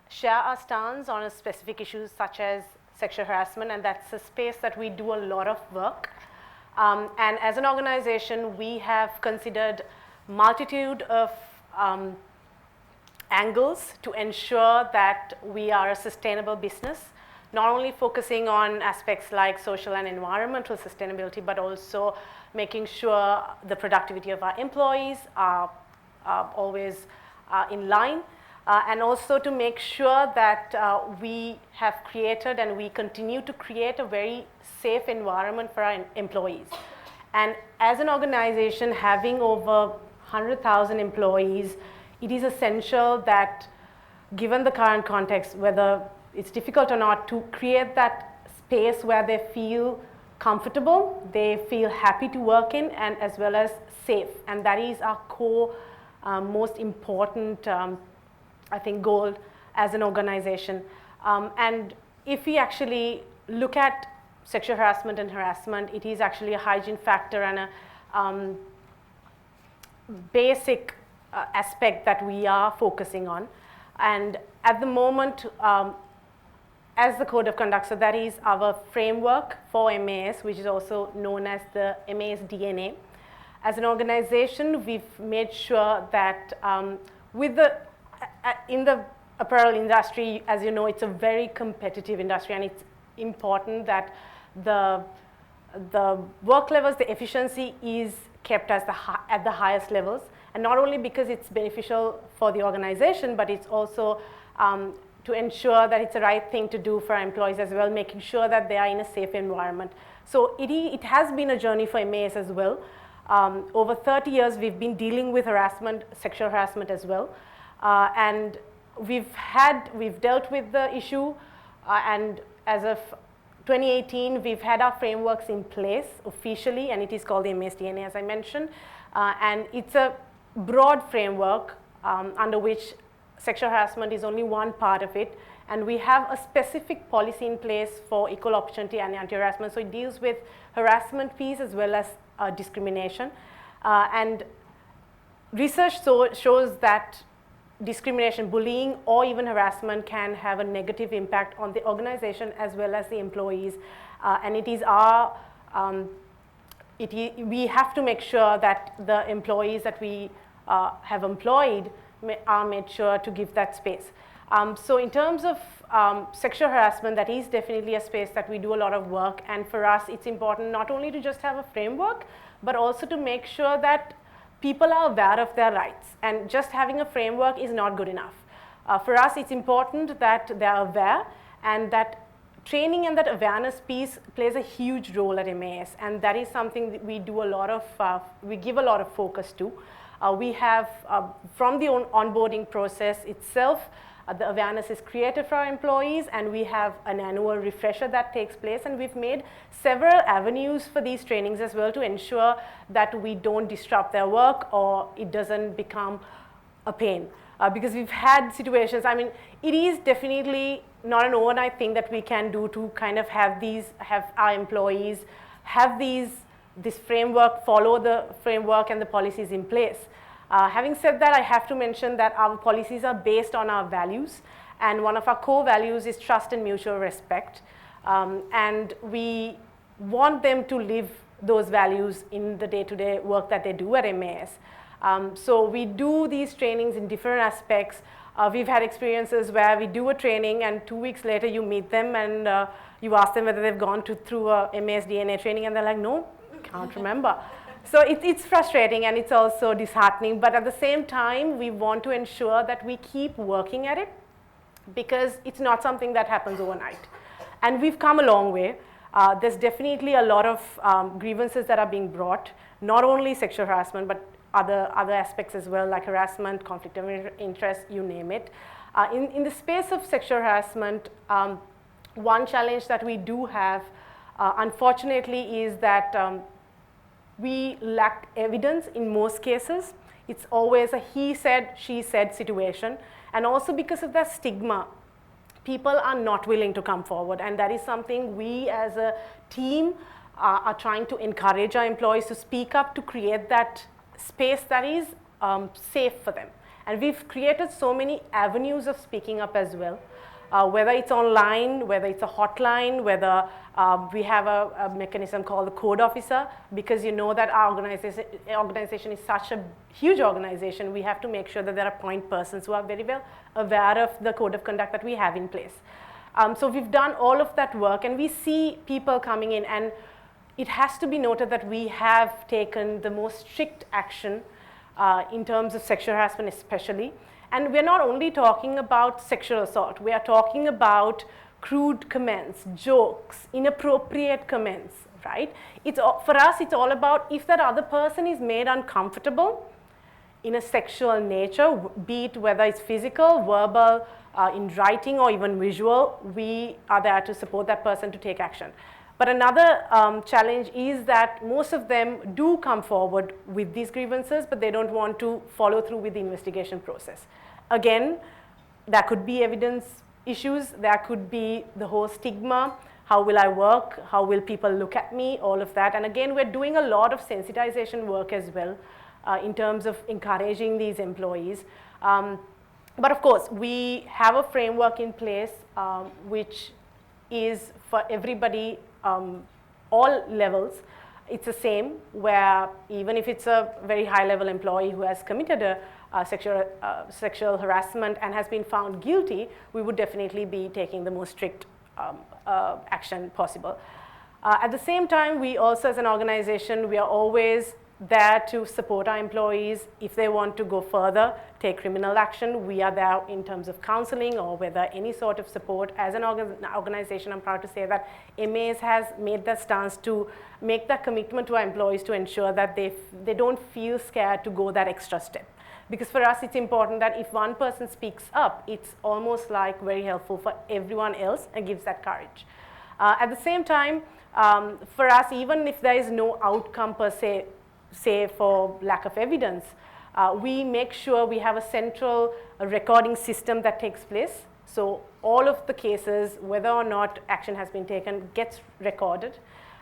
share our stance on specific issues such as sexual harassment, and that's a space that we do a lot of work. And as an organization, we have considered multitude of angles to ensure that we are a sustainable business, not only focusing on aspects like social and environmental sustainability, but also making sure the productivity of our employees are always in line, and also to make sure that we have created and we continue to create a very safe environment for our employees. And as an organization having over 100,000 employees, it is essential that, given the current context, whether it's difficult or not, to create that space where they feel comfortable, they feel happy to work in, and as well as safe. And that is our core, most important, I think, goal as an organization. And if we actually look at sexual harassment and harassment, it is actually a hygiene factor and a basic aspect that we are focusing on. And at the moment, as the code of conduct, so that is our framework for MAS, which is also known as the MAS DNA. As an organization, we've made sure that in the apparel industry, as you know, it's a very competitive industry, and it's important that the work levels, the efficiency is kept at the highest levels. And not only because it's beneficial for the organization, but it's also to ensure that it's the right thing to do for our employees as well, making sure that they are in a safe environment. So it has been a journey for MAS as well. Over 30 years, we've been dealing with harassment, sexual harassment as well. And we've dealt with the issue, and as of 2018, we've had our frameworks in place officially, and it is called the MAS DNA, as I mentioned. And it's a broad framework under which sexual harassment is only one part of it. And we have a specific policy in place for equal opportunity and anti-harassment. So it deals with harassment piece as well as discrimination. And research shows that discrimination, bullying, or even harassment can have a negative impact on the organization as well as the employees. And it is our, we have to make sure that the employees that we have employed are made sure to give that space. So in terms of sexual harassment, that is definitely a space that we do a lot of work. And for us, it's important not only to just have a framework, but also to make sure that people are aware of their rights. And just having a framework is not good enough. For us, it's important that they are aware, and that training and that awareness piece plays a huge role at MAS. And that is something that we do a lot of, we give a lot of focus to. We have, from the onboarding process itself, the awareness is created for our employees, and we have an annual refresher that takes place, and we've made several avenues for these trainings as well to ensure that we don't disrupt their work or it doesn't become a pain. Because we've had situations, I mean, it is definitely not an overnight thing that we can do to kind of have our employees have this framework, follow the framework and the policies in place. Having said that, I have to mention that our policies are based on our values, and one of our core values is trust and mutual respect. And we want them to live those values in the day-to-day work that they do at MAS. So we do these trainings in different aspects. We've had experiences where we do a training, and 2 weeks later you meet them and you ask them whether they've gone through a MAS DNA training, and they're like, no, can't remember. So it's frustrating, and it's also disheartening, but at the same time, we want to ensure that we keep working at it, because it's not something that happens overnight. And we've come a long way. There's definitely a lot of grievances that are being brought, not only sexual harassment, but other aspects as well, like harassment, conflict of interest, you name it. In the space of sexual harassment, one challenge that we do have, unfortunately, is that we lack evidence in most cases. It's always a he said, she said situation. And also because of that stigma, people are not willing to come forward. And that is something we as a team are trying to encourage our employees to speak up, to create that space that is safe for them. And we've created so many avenues of speaking up as well. Whether it's online, whether it's a hotline, whether we have a mechanism called the code officer, because you know that our organization is such a huge organization, we have to make sure that there are point persons who are very well aware of the code of conduct that we have in place. So we've done all of that work, and we see people coming in, and it has to be noted that we have taken the most strict action in terms of sexual harassment especially. And we're not only talking about sexual assault, we are talking about crude comments, jokes, inappropriate comments, right? For us, it's all about if that other person is made uncomfortable in a sexual nature, be it whether it's physical, verbal, in writing, or even visual, we are there to support that person to take action. But another challenge is that most of them do come forward with these grievances, but they don't want to follow through with the investigation process. Again, there could be evidence issues, there could be the whole stigma, how will I work, how will people look at me, all of that. And again, we're doing a lot of sensitization work as well in terms of encouraging these employees. But of course, we have a framework in place which is for everybody, all levels. It's the same, where even if it's a very high level employee who has committed a sexual harassment and has been found guilty, we would definitely be taking the most strict action possible. At the same time, we also as an organization, we are always there to support our employees. If they want to go further, take criminal action, we are there in terms of counseling or whether any sort of support. As an organization, I'm proud to say that MAS has made that stance to make that commitment to our employees to ensure that they don't feel scared to go that extra step. Because for us, it's important that if one person speaks up, it's almost like very helpful for everyone else and gives that courage. At the same time, for us, even if there is no outcome per se, say for lack of evidence, we make sure we have a central recording system that takes place. So all of the cases, whether or not action has been taken, gets recorded.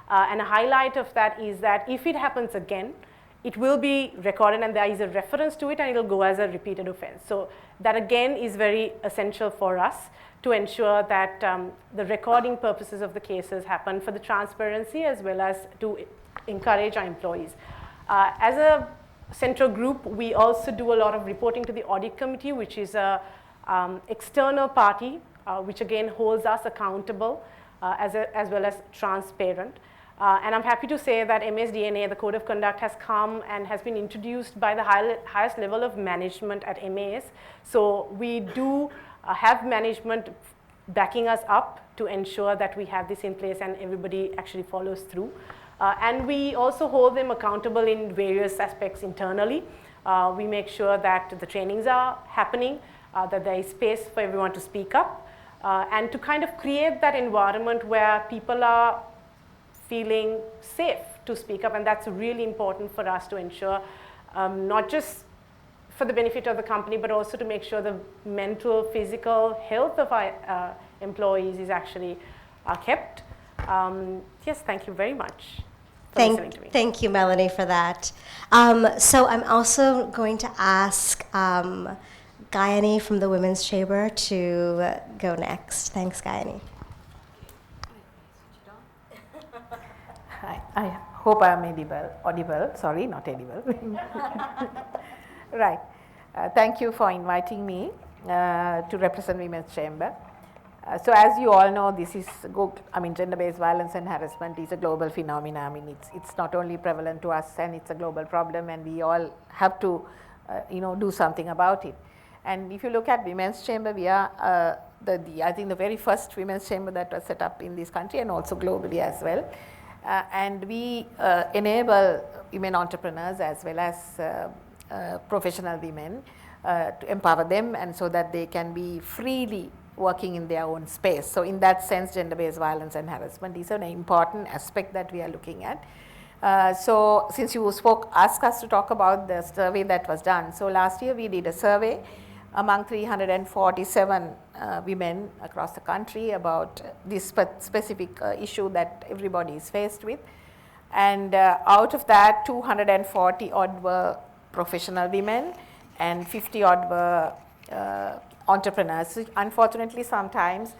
And a highlight of that is that if it happens again, it will be recorded and there is a reference to it and it will go as a repeated offense. So that again is very essential for us to ensure that the recording purposes of the cases happen for the transparency as well as to encourage our employees. As a central group, we also do a lot of reporting to the audit committee, which is a external party, which again holds us accountable as well as transparent. And I'm happy to say that MSDNA, the Code of Conduct, has come and has been introduced by the highest level of management at MAS. So we do have management backing us up to ensure that we have this in place and everybody actually follows through. And we also hold them accountable in various aspects internally. We make sure that the trainings are happening, that there is space for everyone to speak up, and to kind of create that environment where people are feeling safe to speak up. And that's really important for us to ensure, not just for the benefit of the company, but also to make sure the mental, physical health of our employees is actually kept. Yes, thank you very much. Thank you, Melanie, for that. So I'm also going to ask Gayani from the Women's Chamber to go next. Thanks, Gayani. I hope I am audible, sorry, not edible. Right. Thank you for inviting me to represent Women's Chamber. So as you all know, this is, gender-based violence and harassment is a global phenomenon. It's not only prevalent to us, and it's a global problem, and we all have to, do something about it. And if you look at Women's Chamber, we are I think the very first Women's Chamber that was set up in this country and also globally as well. And we enable women entrepreneurs as well as professional women to empower them, and so that they can be freely working in their own space. So in that sense, gender-based violence and harassment is an important aspect that we are looking at. So since you asked us to talk about the survey that was done. So last year we did a survey among 347 women across the country about this specific issue that everybody is faced with. And out of that, 240 odd were professional women and 50 odd were entrepreneurs. Unfortunately, sometimes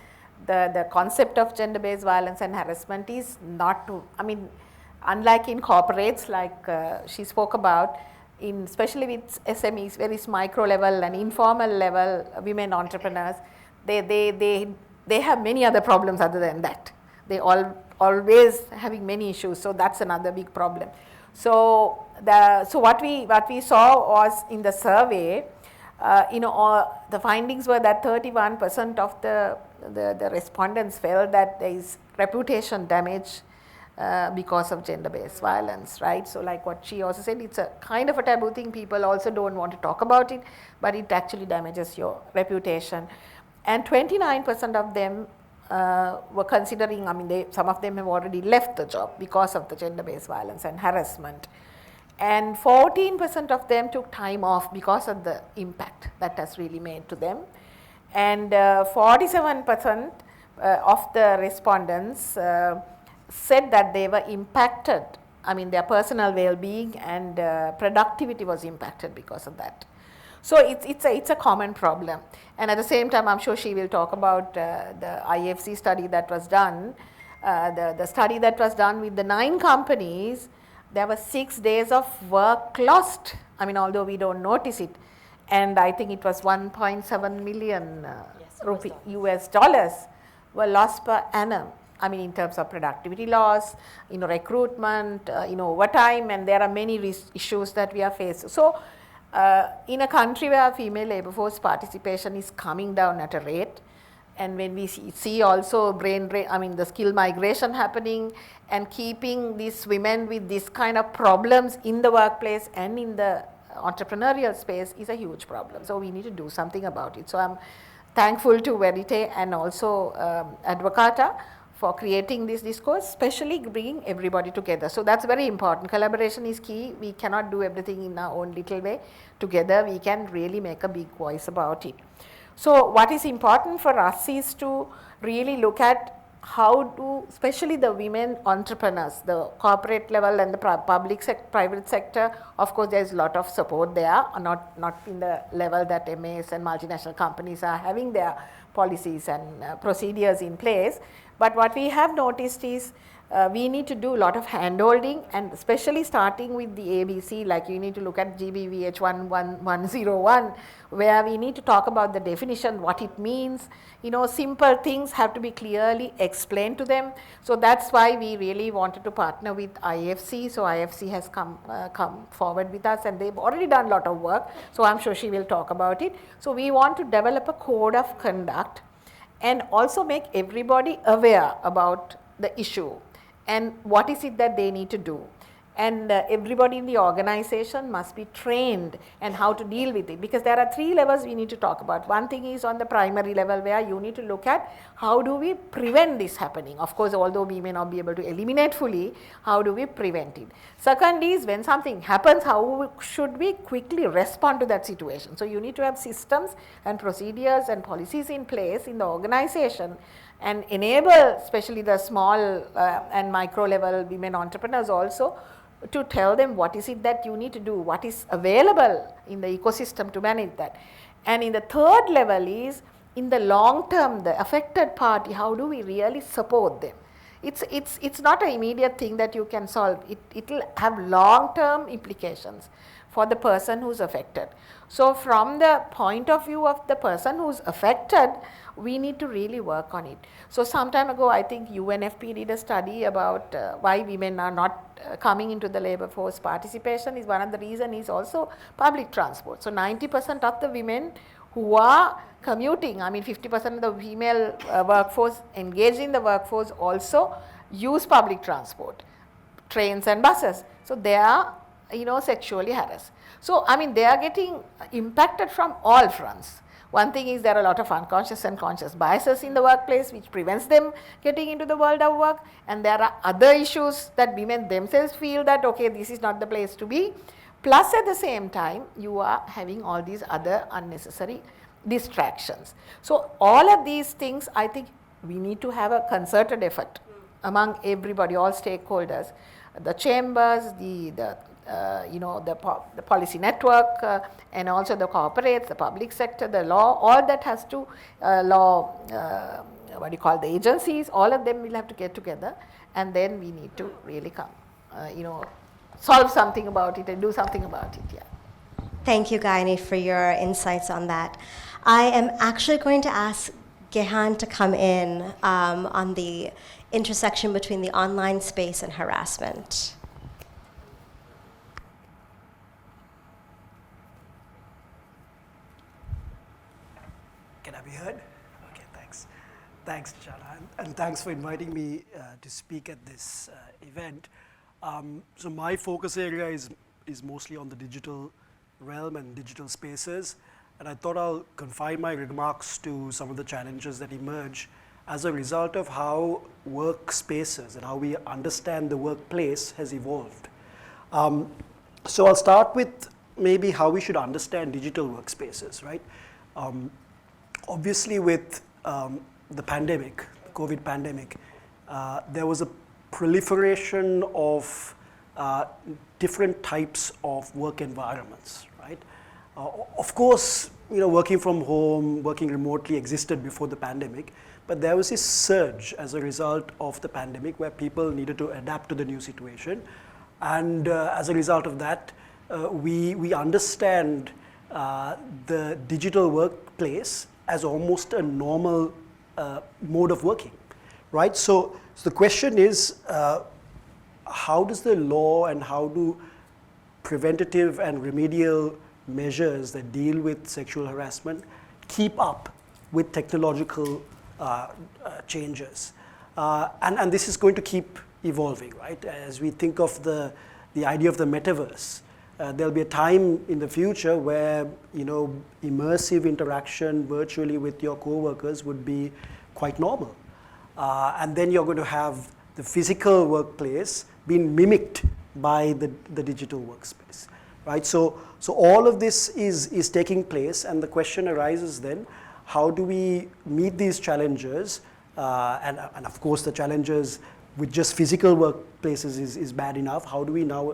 the concept of gender-based violence and harassment is not to, unlike in corporates like she spoke about, especially with SMEs, very micro level and informal level women entrepreneurs, they have many other problems other than that. They always having many issues, so that's another big problem. So what we saw was in the survey, the findings were that 31% of the respondents felt that there is reputation damage because of gender-based violence, right? So like what she also said, it's a kind of a taboo thing. People also don't want to talk about it, but it actually damages your reputation. And 29% of them were considering, some of them have already left the job because of the gender-based violence and harassment. And 14% of them took time off because of the impact that has really made to them. And 47% of the respondents said that they were impacted, their personal well-being and productivity was impacted because of that. So it's a common problem. And at the same time, I'm sure she will talk about the IFC study that was done. The study that was done with the 9 companies, there were 6 days of work lost, although we don't notice it. And I think it was 1.7 million US dollars were lost per annum. In terms of productivity loss, recruitment, overtime, and there are many issues that we are facing. So, in a country where female labor force participation is coming down at a rate, and when we see also the skill migration happening and keeping these women with this kind of problems in the workplace and in the entrepreneurial space is a huge problem. So we need to do something about it. So I'm thankful to Verité and also Advocata for creating this discourse, especially bringing everybody together. So that's very important. Collaboration is key. We cannot do everything in our own little way. Together we can really make a big voice about it. So what is important for us is to really look at how do, especially the women entrepreneurs, the corporate level and the private sector, of course there is a lot of support there, not in the level that MAs and multinational companies are having their policies and procedures in place. But what we have noticed is we need to do a lot of hand-holding, and especially starting with the ABC, like you need to look at GBVH 11101, where we need to talk about the definition, what it means. Simple things have to be clearly explained to them. So that's why we really wanted to partner with IFC. So IFC has come forward with us, and they've already done a lot of work. So I'm sure she will talk about it. So we want to develop a code of conduct and also make everybody aware about the issue and what is it that they need to do. And everybody in the organization must be trained and how to deal with it, because there are 3 levels we need to talk about. One thing is on the primary level, where you need to look at how do we prevent this happening. Of course, although we may not be able to eliminate fully, how do we prevent it? Second is when something happens, how should we quickly respond to that situation? So you need to have systems and procedures and policies in place in the organization and enable especially the small and micro level women entrepreneurs also to tell them what is it that you need to do, what is available in the ecosystem to manage that. And in the third level is in the long term, the affected party, how do we really support them? It's not an immediate thing that you can solve. It will have long term implications for the person who's affected. So from the point of view of the person who's affected, we need to really work on it. So some time ago, I think UNFP did a study about why women are not coming into the labor force participation. Is one of the reasons is also public transport. So 90% of the women who are commuting, 50% of the female workforce engaged in the workforce also use public transport, trains and buses. So they are sexually harassed. So they are getting impacted from all fronts. One thing is there are a lot of unconscious and conscious biases in the workplace which prevents them getting into the world of work, and there are other issues that women themselves feel that okay, this is not the place to be. Plus at the same time you are having all these other unnecessary distractions. So all of these things, I think we need to have a concerted effort among everybody, all stakeholders, the chambers, the policy network, and also the corporates, the public sector, the law, all that has to, the agencies, all of them will have to get together, and then we need to really come, solve something about it and do something about it. Yeah. Thank you, Gayani, for your insights on that. I am actually going to ask Gehan to come in on the intersection between the online space and harassment. Can I be heard? Okay, thanks. Thanks, Nishana, and thanks for inviting me to speak at this event. So my focus area is mostly on the digital realm and digital spaces, and I thought I'll confine my remarks to some of the challenges that emerge as a result of how workspaces and how we understand the workplace has evolved. So I'll start with maybe how we should understand digital workspaces, right? Obviously with the pandemic, the COVID pandemic, there was a proliferation of different types of work environments, right? Of course, working from home, working remotely existed before the pandemic, but there was this surge as a result of the pandemic where people needed to adapt to the new situation. And as a result of that, we understand the digital workplace as almost a normal mode of working, right? So the question is, how does the law and how do preventative and remedial measures that deal with sexual harassment keep up with technological changes? And this is going to keep evolving, right? As we think of the idea of the metaverse, there'll be a time in the future where immersive interaction virtually with your coworkers would be quite normal. And then you're going to have the physical workplace being mimicked by the digital workspace, right? So all of this is taking place, and the question arises then, how do we meet these challenges? And of course the challenges with just physical workplaces is bad enough. How do we now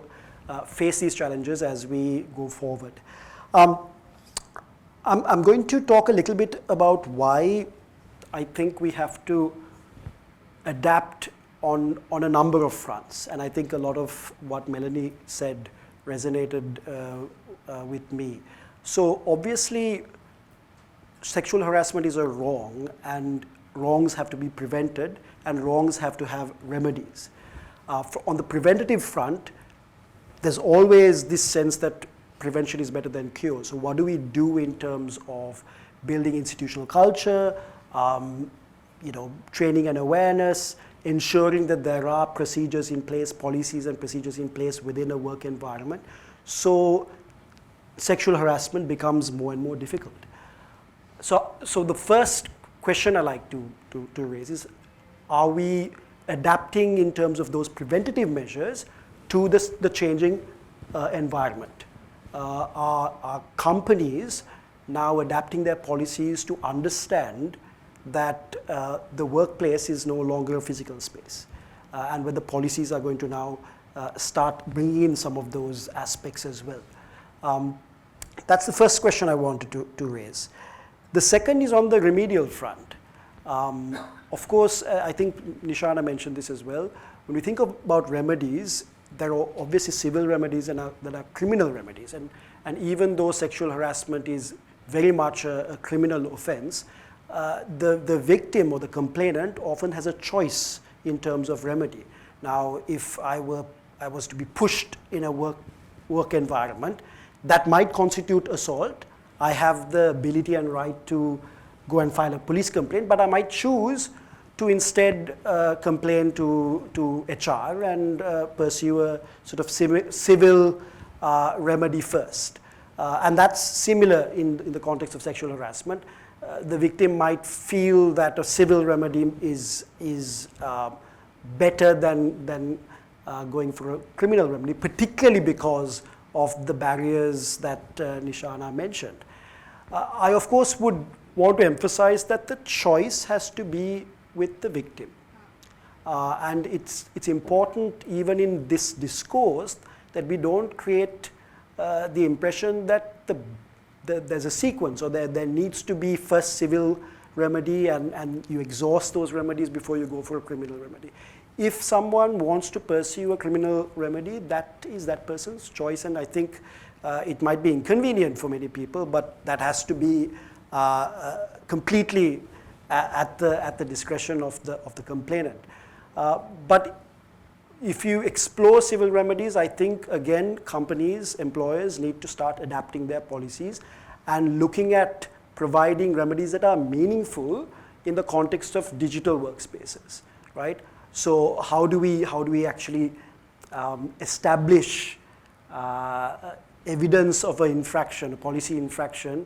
face these challenges as we go forward? I'm going to talk a little bit about why I think we have to adapt on a number of fronts, and I think a lot of what Melanie said resonated with me. So obviously sexual harassment is a wrong, and wrongs have to be prevented, and wrongs have to have remedies. On the preventative front, there's always this sense that prevention is better than cure. So what do we do in terms of building institutional culture, training and awareness, ensuring that there are procedures in place, policies and procedures in place within a work environment, so sexual harassment becomes more and more difficult. So the first question I like to raise is, are we adapting in terms of those preventative measures to the changing environment? Are companies now adapting their policies to understand that the workplace is no longer a physical space, and whether policies are going to now start bringing in some of those aspects as well? That's the first question I wanted to raise. The second is on the remedial front. Of course, I think Nishana mentioned this as well. When we think about remedies, there are obviously civil remedies and there are criminal remedies. And even though sexual harassment is very much a criminal offense, the victim or the complainant often has a choice in terms of remedy. Now, if I was to be pushed in a work environment, that might constitute assault. I have the ability and right to go and file a police complaint, but I might choose to instead complain to HR and pursue a sort of civil remedy first. And that's similar in the context of sexual harassment. The victim might feel that a civil remedy is better than going for a criminal remedy, particularly because of the barriers that Nishana mentioned. I, of course, would want to emphasize that the choice has to be with the victim. And it's important, even in this discourse, that we don't create the impression that there's a sequence, or there needs to be first civil remedy and you exhaust those remedies before you go for a criminal remedy. If someone wants to pursue a criminal remedy, that is that person's choice, and I think it might be inconvenient for many people, but that has to be completely at the discretion of the complainant. But if you explore civil remedies, I think, again, companies, employers need to start adapting their policies and looking at providing remedies that are meaningful in the context of digital workspaces, right? So how do we actually establish evidence of an infraction, a policy infraction,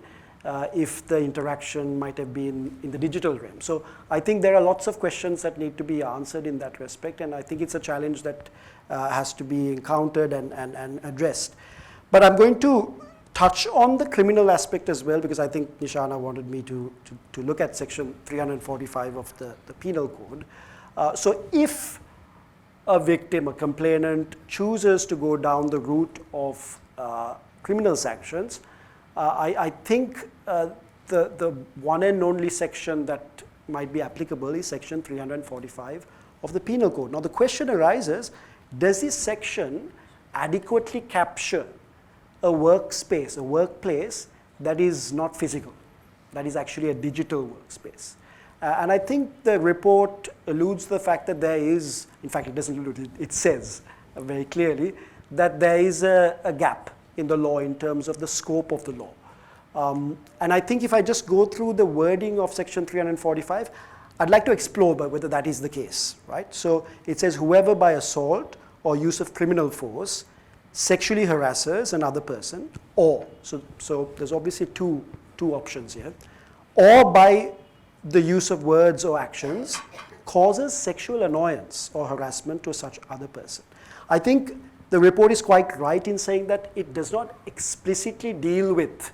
if the interaction might have been in the digital realm? So I think there are lots of questions that need to be answered in that respect, and I think it's a challenge that has to be encountered and addressed. But I'm going to touch on the criminal aspect as well, because I think Nishana wanted me to look at section 345 of the penal code. So if a victim, a complainant, chooses to go down the route of criminal sanctions, I think the one and only section that might be applicable is section 345 of the penal code. Now the question arises, does this section adequately capture a workspace, a workplace that is not physical, that is actually a digital workspace? And I think the report alludes to the fact that there is, in fact it doesn't allude, it says very clearly that there is a gap in the law in terms of the scope of the law. And I think if I just go through the wording of section 345, I'd like to explore whether that is the case, right? So it says, whoever by assault or use of criminal force sexually harasses another person, or, so there's obviously two options here, or by the use of words or actions causes sexual annoyance or harassment to such other person. I think the report is quite right in saying that it does not explicitly deal with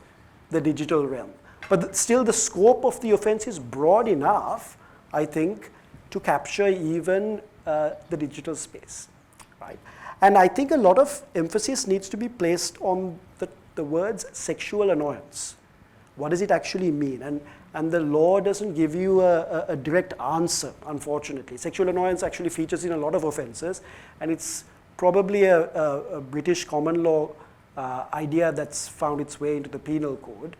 the digital realm, but still the scope of the offense is broad enough, I think, to capture even the digital space, right? And I think a lot of emphasis needs to be placed on the words sexual annoyance. What does it actually mean? And the law doesn't give you a direct answer, unfortunately. Sexual annoyance actually features in a lot of offenses, and it's probably a British common law idea that's found its way into the penal code.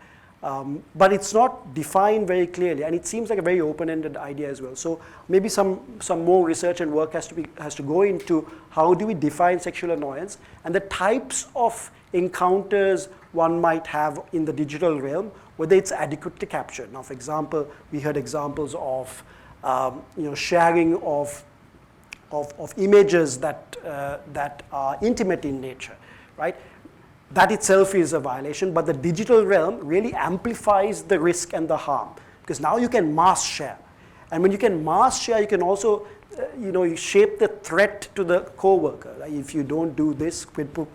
But it's not defined very clearly, and it seems like a very open-ended idea as well. So maybe some more research and work has to go into how do we define sexual annoyance and the types of encounters one might have in the digital realm, whether it's adequately captured. Now, for example, we heard examples of sharing of images that are intimate in nature, right? That itself is a violation, but the digital realm really amplifies the risk and the harm, because now you can mass share. And when you can mass share, you can also you shape the threat to the co-worker. Like if you don't do this quid pro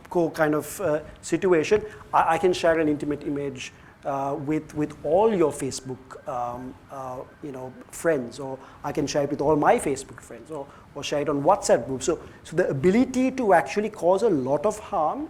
quo kind of situation, I can share an intimate image with all your Facebook friends, or I can share it with all my Facebook friends, or share it on WhatsApp groups. So the ability to actually cause a lot of harm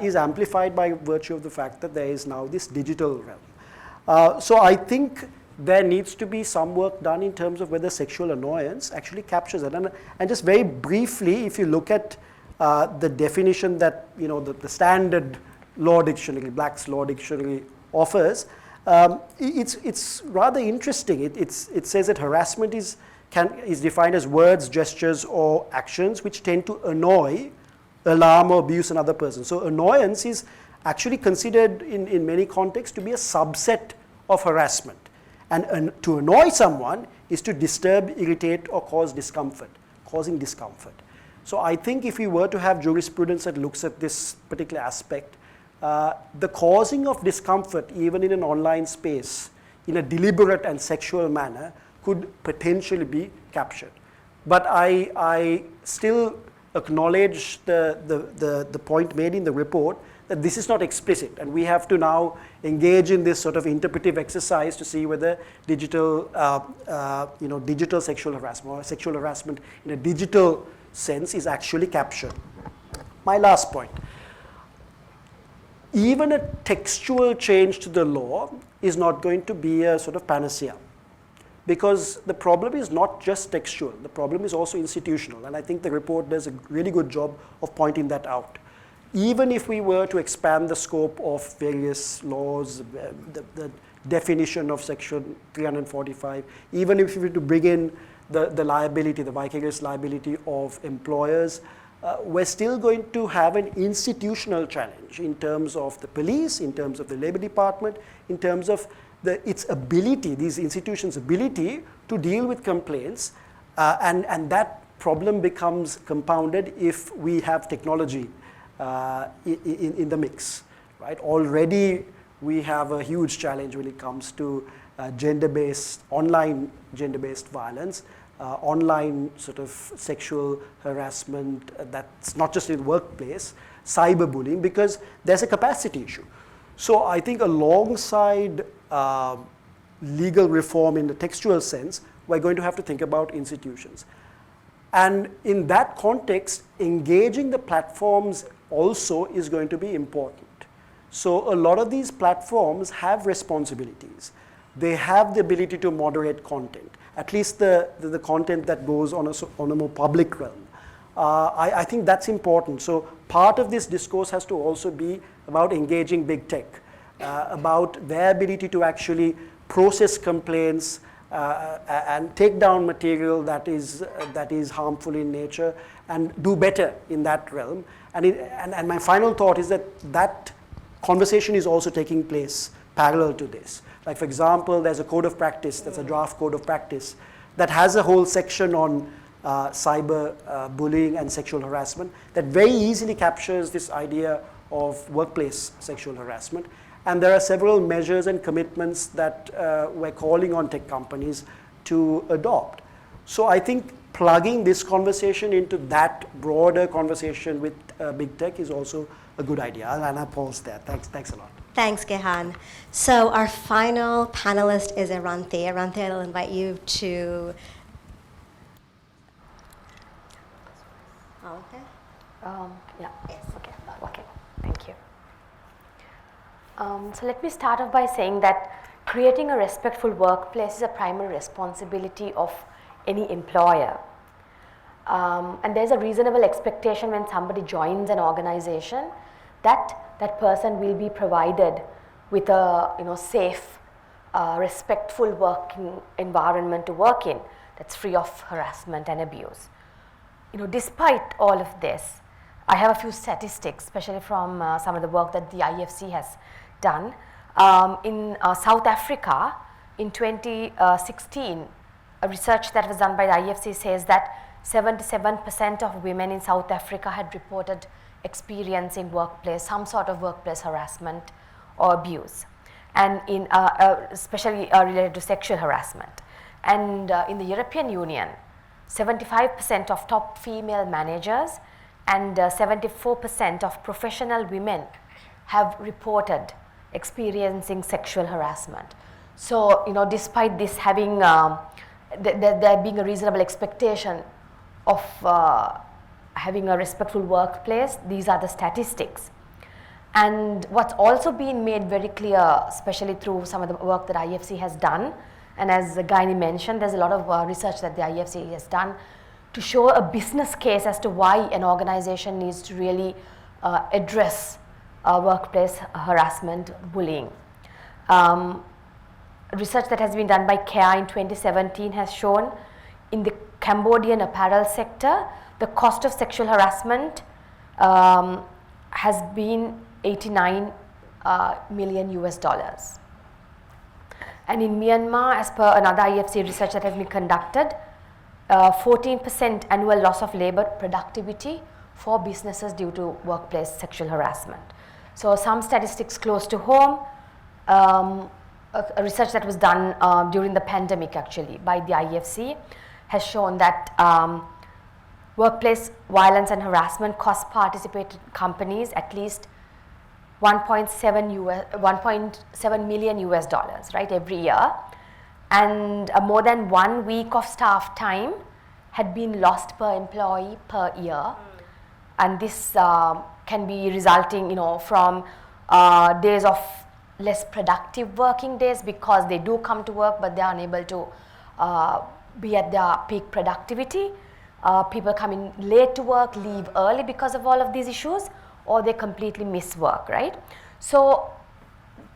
is amplified by virtue of the fact that there is now this digital realm. So I think there needs to be some work done in terms of whether sexual annoyance actually captures it. And just very briefly, if you look at the definition that the standard law dictionary, Black's Law Dictionary, offers, it's rather interesting. It says that harassment is defined as words, gestures, or actions which tend to annoy, alarm, or abuse another person. So annoyance is actually considered in many contexts to be a subset of harassment. And to annoy someone is to disturb, irritate, or cause discomfort, causing discomfort. So I think if we were to have jurisprudence that looks at this particular aspect, the causing of discomfort, even in an online space, in a deliberate and sexual manner, could potentially be captured. But I still acknowledge the point made in the report that this is not explicit, and we have to now engage in this sort of interpretive exercise to see whether digital sexual harassment or sexual harassment in a digital sense is actually captured. My last point. Even a textual change to the law is not going to be a sort of panacea, because the problem is not just textual, the problem is also institutional, and I think the report does a really good job of pointing that out. Even if we were to expand the scope of various laws, the definition of section 345, even if we were to bring in the liability, the vicarious liability of employers, we're still going to have an institutional challenge in terms of the police, in terms of the Labor Department, in terms of its ability, these institutions' ability to deal with complaints, and that problem becomes compounded if we have technology in the mix, right? Already we have a huge challenge when it comes to online gender-based violence, online sort of sexual harassment that's not just in the workplace, cyberbullying, because there's a capacity issue. So I think alongside legal reform in the textual sense, we're going to have to think about institutions. And in that context, engaging the platforms also is going to be important. So a lot of these platforms have responsibilities. They have the ability to moderate content, at least the content that goes on a more public realm. I think that's important. So part of this discourse has to also be about engaging big tech, about their ability to actually process complaints and take down material that is harmful in nature and do better in that realm. And my final thought is that conversation is also taking place parallel to this. Like, for example, there's a code of practice, that's a draft code of practice, that has a whole section on cyber bullying and sexual harassment that very easily captures this idea of workplace sexual harassment. And there are several measures and commitments that we're calling on tech companies to adopt. So I think plugging this conversation into that broader conversation with big tech is also a good idea. And I'll pause there. Thanks a lot. Thanks, Gehan. So our final panelist is Eranthi. Eranthi, I'll invite you to... Oh, okay. Yeah. Yes. Okay. Thank you. So let me start off by saying that creating a respectful workplace is a primary responsibility of any employer. And there's a reasonable expectation when somebody joins an organization that person will be provided with a safe, respectful working environment to work in that's free of harassment and abuse. Despite all of this, I have a few statistics, especially from some of the work that the IFC has done. In South Africa, in 2016, a research that was done by the IFC says that 77% of women in South Africa had reported experiencing some sort of workplace harassment or abuse, and especially related to sexual harassment. And in the European Union, 75% of top female managers and 74% of professional women have reported experiencing sexual harassment. So, despite this having, there being a reasonable expectation of having a respectful workplace, these are the statistics. And what's also been made very clear, especially through some of the work that IFC has done, and as Gayani mentioned, there's a lot of research that the IFC has done to show a business case as to why an organization needs to really address workplace harassment, bullying. Research that has been done by CARE in 2017 has shown in the Cambodian apparel sector, the cost of sexual harassment has been $89 million US. And in Myanmar, as per another IFC research that has been conducted, 14% annual loss of labor productivity for businesses due to workplace sexual harassment. So some statistics close to home, a research that was done during the pandemic actually by the IFC has shown that workplace violence and harassment cost participating companies at least 1.7 million US dollars, right, every year, and more than 1 week of staff time had been lost per employee per year, and this can be resulting, from days of less productive working days because they do come to work but they are unable to be at their peak productivity. People come in late to work, leave early because of all of these issues, or they completely miss work, right? So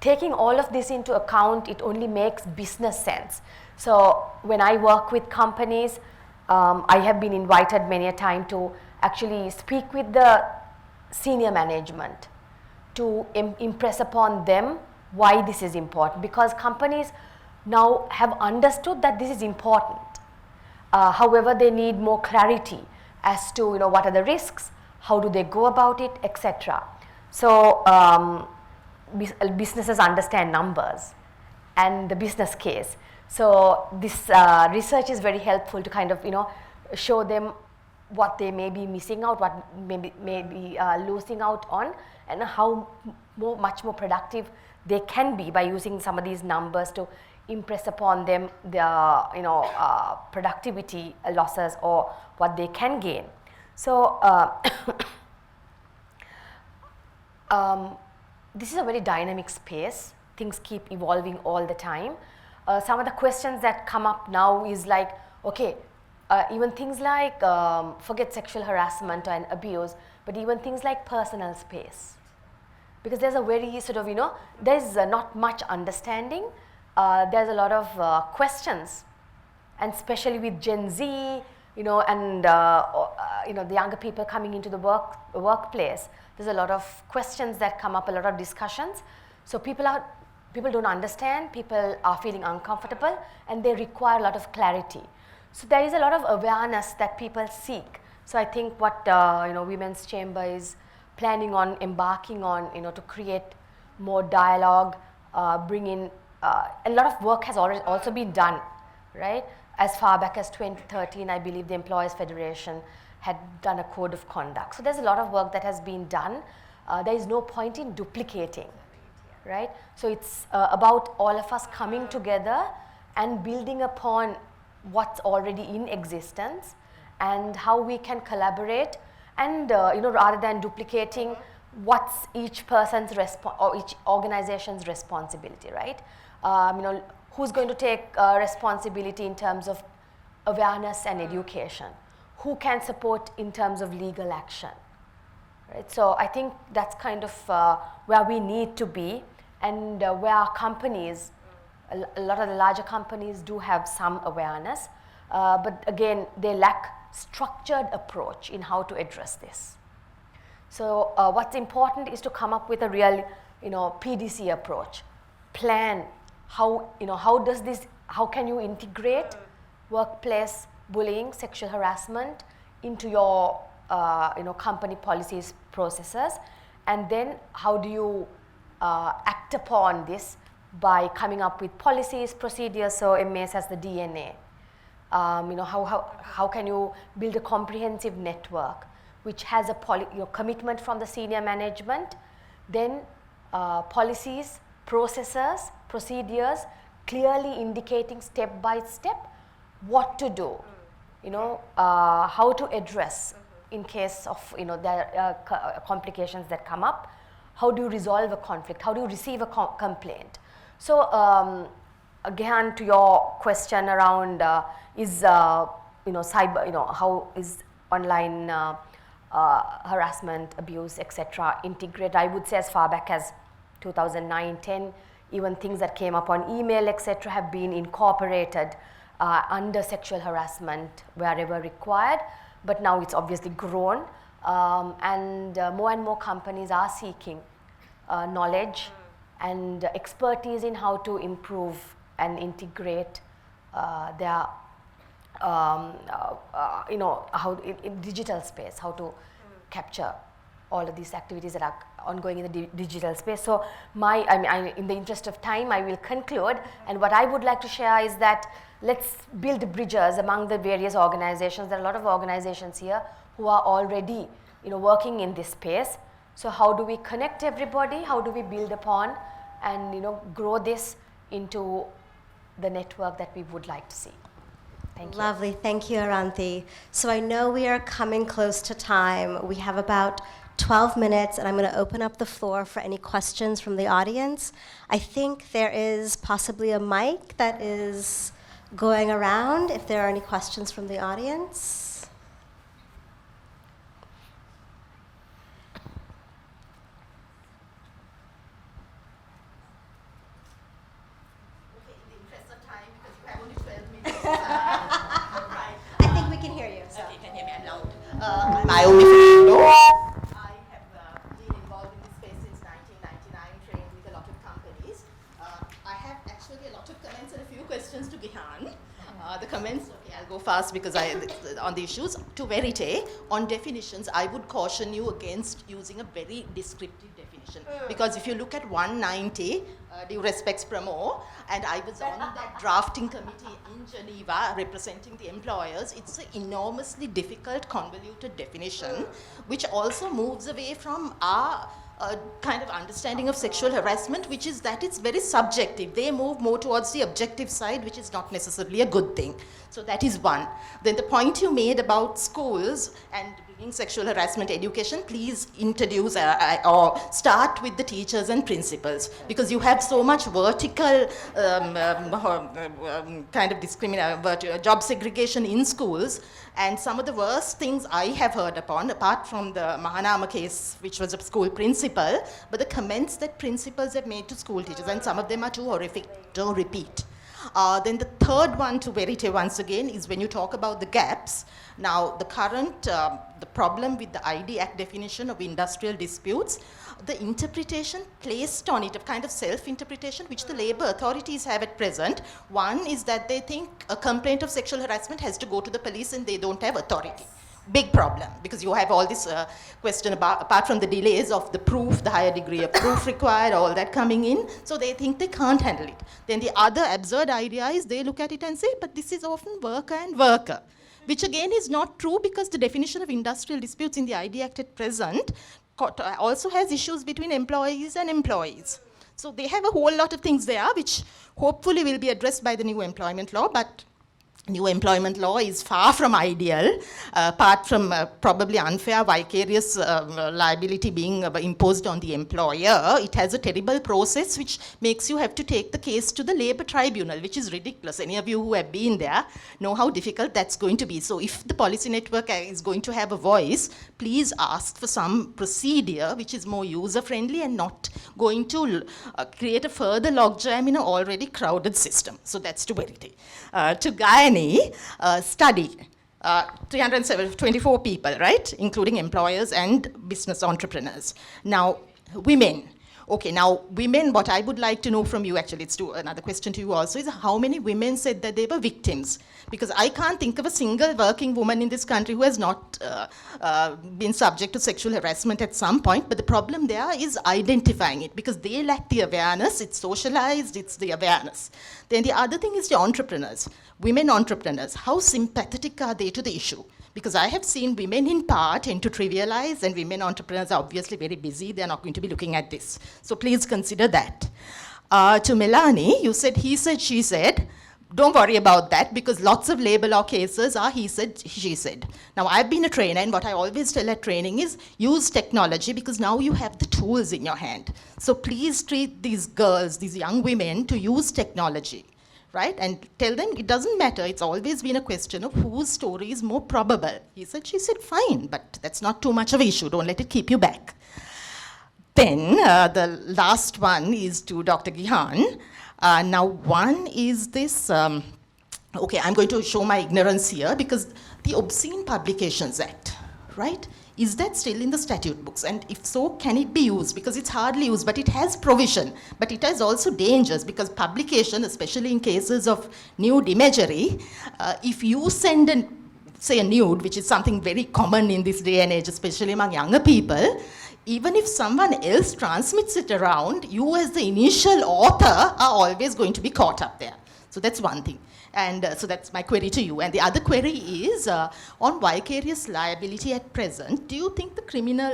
taking all of this into account, it only makes business sense. So when I work with companies, I have been invited many a time to actually speak with the senior management to impress upon them why this is important, because companies now have understood that this is important. However, they need more clarity as to what are the risks, how do they go about it, etc. So businesses understand numbers and the business case. So this research is very helpful to kind of show them what they may be missing out, what may be losing out on, and how much more productive they can be by using some of these numbers to impress upon them the productivity losses or what they can gain. So this is a very dynamic space. Things keep evolving all the time. Some of the questions that come up now is like, okay, even things like, forget sexual harassment and abuse, but even things like personal space. Because there's a very sort of, there's not much understanding. There's a lot of questions, and especially with Gen Z, and the younger people coming into the workplace, there's a lot of questions that come up, a lot of discussions. So people don't understand, people are feeling uncomfortable, and they require a lot of clarity. So there is a lot of awareness that people seek. So I think what Women's Chamber is planning on embarking on, to create more dialogue, bring in a lot of work has already also been done, right? As far back as 2013, I believe the Employers Federation had done a code of conduct. So there's a lot of work that has been done. There is no point in duplicating, right? So it's about all of us coming together and building upon what's already in existence and how we can collaborate and rather than duplicating what's each person's or each organization's responsibility, right? Who's going to take responsibility in terms of awareness and education? Who can support in terms of legal action, right? So I think that's kind of where we need to be, and where our companies, a lot of the larger companies do have some awareness, but again, they lack structured approach in how to address this. So what's important is to come up with a real, PDC approach, plan how can you integrate workplace bullying, sexual harassment into your company policies, processes, and then how do you act upon this by coming up with policies, procedures. So MAS has the DNA. How can you build a comprehensive network which has a commitment from the senior management, then policies, processes, procedures, clearly indicating step by step what to do, how to address in case of there are complications that come up. How do you resolve a conflict? How do you receive a complaint? So again, to your question around is cyber, how is online harassment, abuse, etc. integrate? I would say as far back as 2009-10, even things that came up on email, etc., have been incorporated under sexual harassment wherever required. But now it's obviously grown, and more companies are seeking knowledge and expertise in how to improve and integrate their, how in digital space, how to capture all of these activities that are ongoing in the digital space. So in the interest of time, I will conclude, and what I would like to share is that let's build bridges among the various organizations. There are a lot of organizations here who are already working in this space. So how do we connect everybody? How do we build upon and grow this into the network that we would like to see? Thank you. Lovely, thank you, Eranthi. So I know we are coming close to time. We have about 12 minutes, and I'm going to open up the floor for any questions from the audience. I think there is possibly a mic that is going around, if there are any questions from the audience. I think we can hear you. So. Okay, can hear me? I'm loud. My only I have been involved in this space since 1999, trained with a lot of companies. I have actually a lot of comments and a few questions to Gehan. The comments, okay, I'll go fast because on the issues. To Verité, on definitions, I would caution you against using a very descriptive definition. Because if you look at 190, due respects Pramo, and I was on that drafting committee in Geneva representing the employers, it's an enormously difficult, convoluted definition, which also moves away from our kind of understanding of sexual harassment, which is that it's very subjective. They move more towards the objective side, which is not necessarily a good thing. So that is one. Then the point you made about schools and bringing sexual harassment education, please introduce or start with the teachers and principals, because you have so much vertical kind of job segregation in schools. And some of the worst things I have heard upon, apart from the Mahanama case, which was a school principal, but the comments that principals have made to school teachers, and some of them are too horrific to repeat. Then the third one to Verité once again is when you talk about the gaps. Now the current, the problem with the ID Act definition of industrial disputes, the interpretation placed on it, a kind of self-interpretation which the labor authorities have at present. One is that they think a complaint of sexual harassment has to go to the police and they don't have authority. Big problem, because you have all this question about, apart from the delays of the proof, the higher degree of proof required, all that coming in, so they think they can't handle it. Then the other absurd idea is they look at it and say, but this is often worker and worker, which again is not true, because the definition of industrial disputes in the ID Act at present also has issues between employees and employees. So they have a whole lot of things there, which hopefully will be addressed by the new employment law, but new employment law is far from ideal, apart from probably unfair vicarious liability being imposed on the employer. It has a terrible process which makes you have to take the case to the labor tribunal, which is ridiculous. Any of you who have been there know how difficult that's going to be. So if the policy network is going to have a voice, please ask for some procedure which is more user-friendly and not going to create a further logjam in an already crowded system. So that's to Verité. To Gayani, study, 324 people, right? Including employers and business entrepreneurs. Now, women. Okay, now women, what I would like to know from you, actually, it's to another question to you also, is how many women said that they were victims? Because I can't think of a single working woman in this country who has not been subject to sexual harassment at some point, but the problem there is identifying it, because they lack the awareness. It's socialized, it's the awareness. Then the other thing is the entrepreneurs, women entrepreneurs. How sympathetic are they to the issue? Because I have seen women in power tend to trivialize, and women entrepreneurs are obviously very busy. They're not going to be looking at this. So please consider that. To Melanie, you said he said, she said. Don't worry about that, because lots of labor law cases are he said, she said. Now, I've been a trainer, and what I always tell at training is use technology, because now you have the tools in your hand. So please treat these girls, these young women, to use technology. Right? And tell them it doesn't matter. It's always been a question of whose story is more probable. He said, she said, fine, but that's not too much of an issue. Don't let it keep you back. Then the last one is to Dr. Gehan. Now, one is this, okay, I'm going to show my ignorance here, because the Obscene Publications Act, right? Is that still in the statute books? And if so, can it be used? Because it's hardly used, but it has provision. But it has also dangers, because publication, especially in cases of nude imagery, if you send a say a nude, which is something very common in this day and age, especially among younger people, even if someone else transmits it around, you as the initial author are always going to be caught up there. So that's one thing. And so that's my query to you. And the other query is on vicarious liability at present, do you think the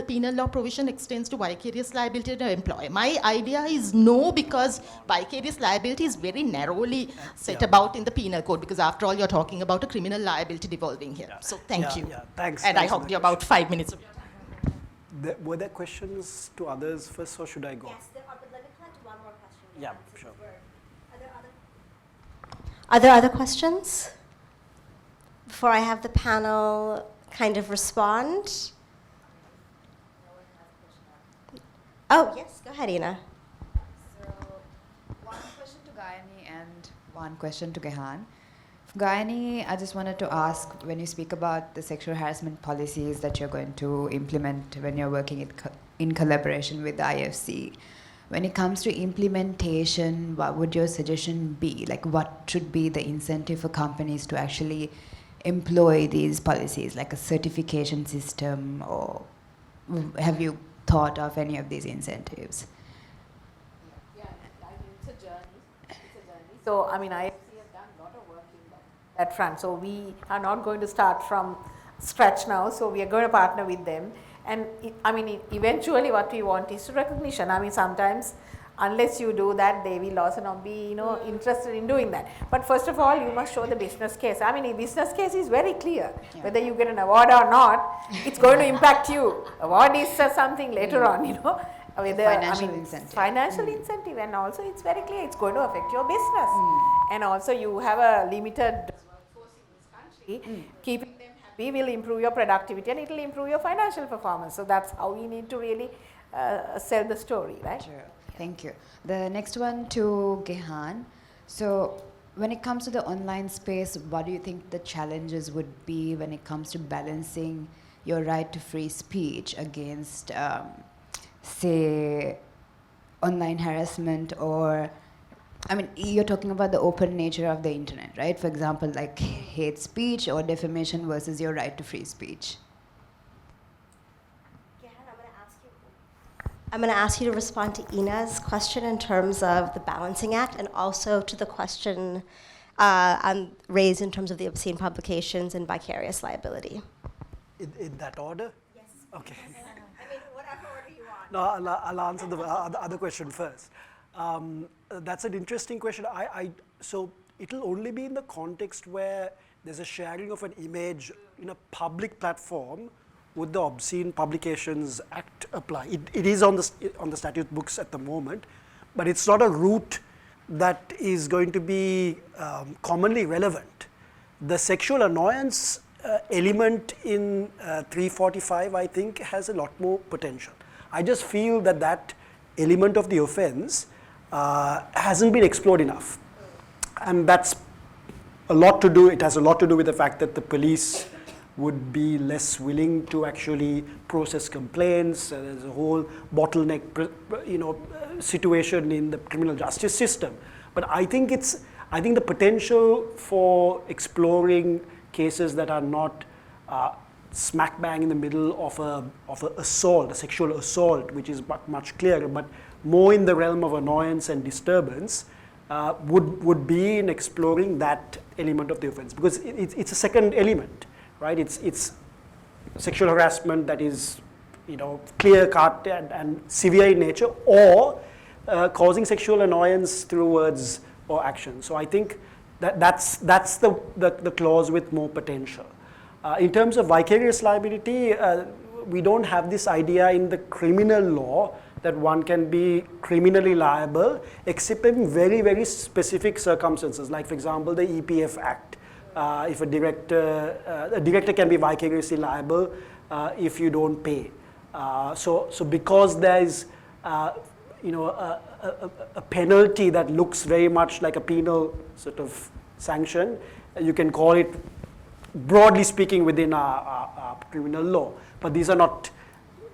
penal law provision extends to vicarious liability to the employer? My idea is no, because vicarious liability is very narrowly set about in the penal code, because after all, you're talking about a criminal liability devolving here. So thank you. Yeah, thanks. And I hogged you about 5 minutes of your time. Were there questions to others first, or should I go? Yes, there are, but let me collect one more question. Yeah, sure. Are there other questions? Before I have the panel kind of respond. Oh, yes, go ahead, Ina. So, one question to Gayani and one question to Gehan. Gayani, I just wanted to ask, when you speak about the sexual harassment policies that you're going to implement when you're working in collaboration with the IFC, when it comes to implementation, what would your suggestion be? Like, what should be the incentive for companies to actually employ these policies, like a certification system, or have you thought of any of these incentives? Yeah, I mean, it's a journey. So, I mean, IFC has done a lot of work in that front. So, we are not going to start from scratch now. So, we are going to partner with them. And I mean, eventually what we want is recognition. I mean, sometimes unless you do that, they will also not be, interested in doing that. But first of all, you must show the business case. I mean, the business case is very clear. Yeah. Whether you get an award or not, it's going to impact you. Award is something later on, Whether, financial incentive. Financial incentive, and also it's very clear it's going to affect your business. And also you have a limited workforce in this country. Keeping them happy will improve your productivity and it will improve your financial performance. So that's how we need to really sell the story, right? Sure. Thank you. The next one to Gehan. So when it comes to the online space, what do you think the challenges would be when it comes to balancing your right to free speech against, say, online harassment, or, I mean, you're talking about the open nature of the internet, right? For example, like hate speech or defamation versus your right to free speech. I'm going to ask you to respond to Ina's question in terms of the balancing act, and also to the question raised in terms of the obscene publications and vicarious liability. In that order? Yes. Okay. I mean, whatever order you want. No, I'll answer the other question first. That's an interesting question. So it'll only be in the context where there's a sharing of an image in a public platform. Would the Obscene Publications Act apply? It is on the statute books at the moment, but it's not a route that is going to be commonly relevant. The sexual annoyance element in 345, I think, has a lot more potential. I just feel that element of the offense hasn't been explored enough. And that's a lot to do, it has a lot to do with the fact that the police would be less willing to actually process complaints. There's a whole bottleneck, situation in the criminal justice system. But I think the potential for exploring cases that are not smack bang in the middle of a assault, a sexual assault, which is much clearer, but more in the realm of annoyance and disturbance, would be in exploring that element of the offense, because it's a second element. Right, it's sexual harassment that is, clear cut and severe in nature, or causing sexual annoyance through words or action. So I think that's the clause with more potential. In terms of vicarious liability, we don't have this idea in the criminal law that one can be criminally liable, except in very, very specific circumstances, like, for example, the EPF Act. If a director can be vicariously liable if you don't pay. So because there is, a penalty that looks very much like a penal sort of sanction, you can call it, broadly speaking, within our criminal law. But these are not,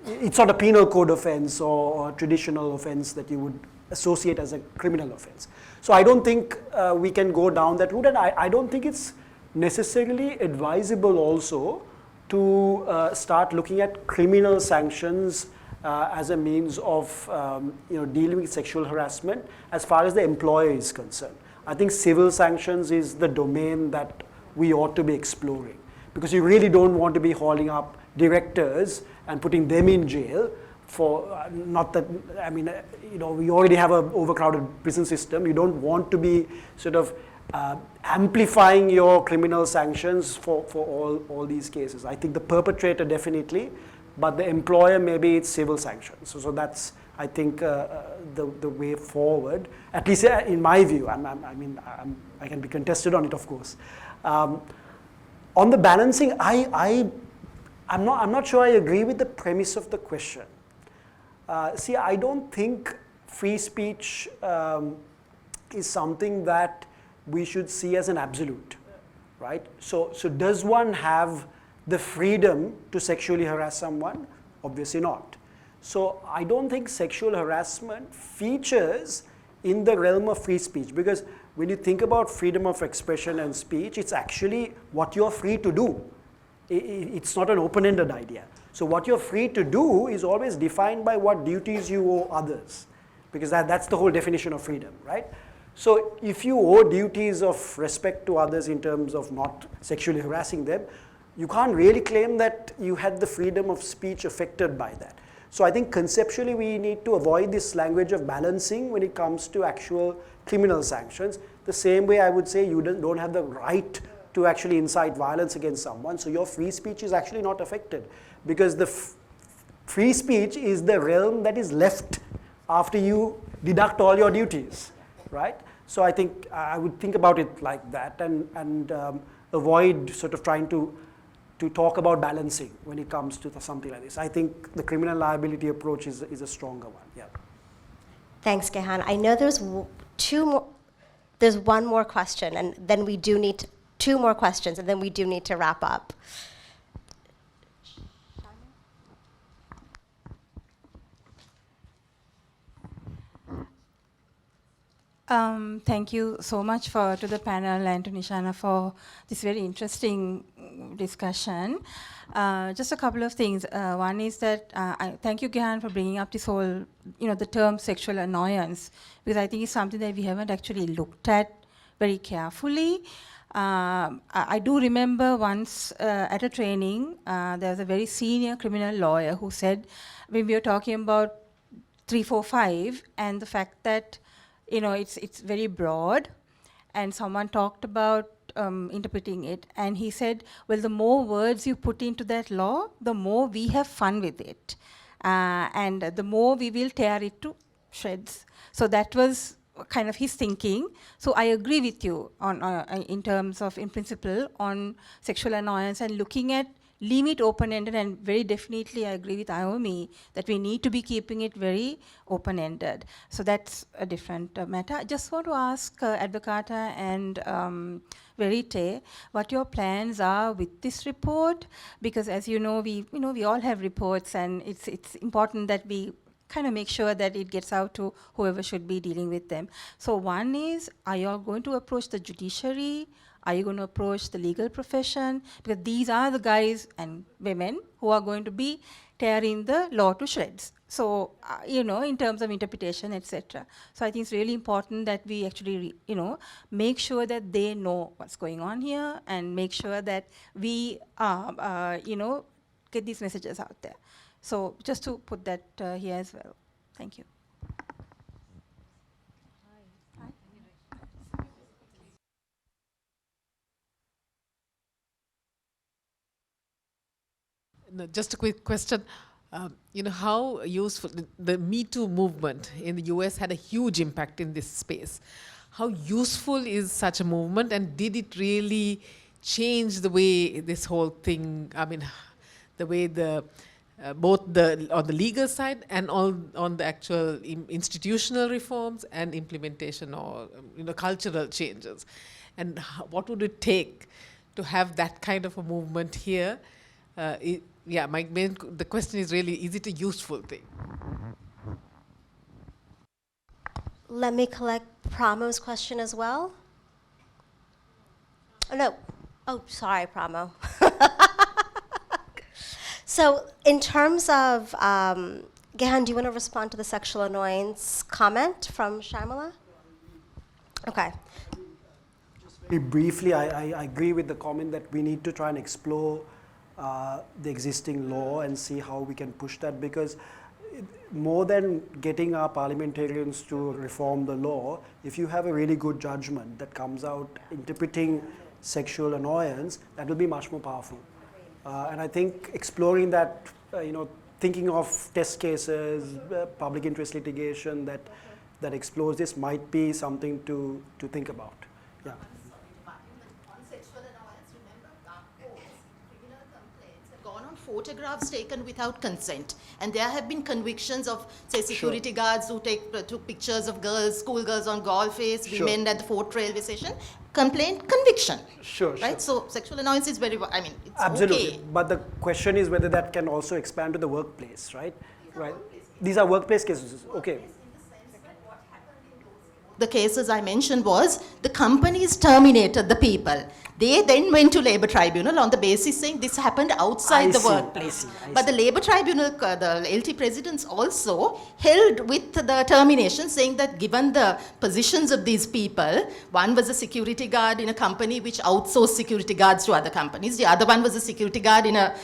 it's not a penal code offense or a traditional offense that you would associate as a criminal offense. So I don't think we can go down that route, and I don't think it's necessarily advisable also to start looking at criminal sanctions as a means of dealing with sexual harassment as far as the employer is concerned. I think civil sanctions is the domain that we ought to be exploring, because you really don't want to be hauling up directors and putting them in jail for, not that, I mean, we already have an overcrowded prison system. You don't want to be sort of amplifying your criminal sanctions for all these cases. I think the perpetrator definitely, but the employer, maybe it's civil sanctions. So that's, I think, the way forward, at least in my view. I can be contested on it, of course. On the balancing, I'm not sure I agree with the premise of the question. See, I don't think free speech is something that we should see as an absolute, right? So does one have the freedom to sexually harass someone? Obviously not. So I don't think sexual harassment features in the realm of free speech, because when you think about freedom of expression and speech, it's actually what you're free to do. It's not an open-ended idea. So what you're free to do is always defined by what duties you owe others, because that's the whole definition of freedom, right? So if you owe duties of respect to others in terms of not sexually harassing them, you can't really claim that you had the freedom of speech affected by that. So I think conceptually we need to avoid this language of balancing when it comes to actual criminal sanctions. The same way I would say you don't have the right to actually incite violence against someone, so your free speech is actually not affected, because the free speech is the realm that is left after you deduct all your duties, right? So I think I would think about it like that, and avoid sort of trying to talk about balancing when it comes to something like this. I think the criminal liability approach is a stronger one. Yeah. Thanks, Gehan. I know there's one more question, and then we do need two more questions, and then we do need to wrap up. Thank you so much to the panel and to Nishana for this very interesting discussion. Just a couple of things. One is that I thank you, Gehan, for bringing up this whole, the term sexual annoyance, because I think it's something that we haven't actually looked at very carefully. I do remember once at a training, there was a very senior criminal lawyer who said, when we were talking about 345 and the fact that it's very broad, and someone talked about interpreting it, and he said, well, the more words you put into that law, the more we have fun with it, and the more we will tear it to shreds. So that was kind of his thinking. So I agree with you on in terms of, in principle, on sexual annoyance and looking at leave it open-ended, and very definitely I agree with Aomi that we need to be keeping it very open-ended. So that's a different matter. I just want to ask Advocata and Verité what your plans are with this report, because as you know, we all have reports, and it's important that we kind of make sure that it gets out to whoever should be dealing with them. So one is, are you all going to approach the judiciary? Are you going to approach the legal profession? Because these are the guys and women who are going to be tearing the law to shreds. So, in terms of interpretation, etc. So I think it's really important that we actually, make sure that they know what's going on here, and make sure that we, get these messages out there. So just to put that here as well. Thank you. No, just a quick question. How useful the Me Too movement in the US had a huge impact in this space. How useful is such a movement, and did it really change the way this whole thing, the way both on the legal side and on the actual institutional reforms and implementation, or cultural changes? And what would it take to have that kind of a movement here? The question is really, is it a useful thing? Let me collect Pramo's question as well. Oh, no. Oh, sorry, Pramo. So in terms of, Gehan, do you want to respond to the sexual annoyance comment from Sharmila? Okay. Very briefly, I agree with the comment that we need to try and explore the existing law and see how we can push that, because more than getting our parliamentarians to reform the law, if you have a really good judgment that comes out interpreting sexual annoyance, that will be much more powerful. And I think exploring that, thinking of test cases, public interest litigation that explores this might be something to think about. Yeah. Photographs taken without consent, and there have been convictions of, say, security guards who took pictures of girls, schoolgirls on golf face, women at the Fort Railway Station. Complaint, conviction. Right. So sexual annoyance is very. I mean, it's absolutely. Okay. But the question is whether that can also expand to the workplace, right? These are workplace cases. Okay. The cases I mentioned was the companies terminated the people. They then went to Labour Tribunal on the basis saying this happened outside the workplace. But the Labour Tribunal, the LT presidents also held with the termination, saying that given the positions of these people, one was a security guard in a company which outsourced security guards to other companies. The other one was a security guard in a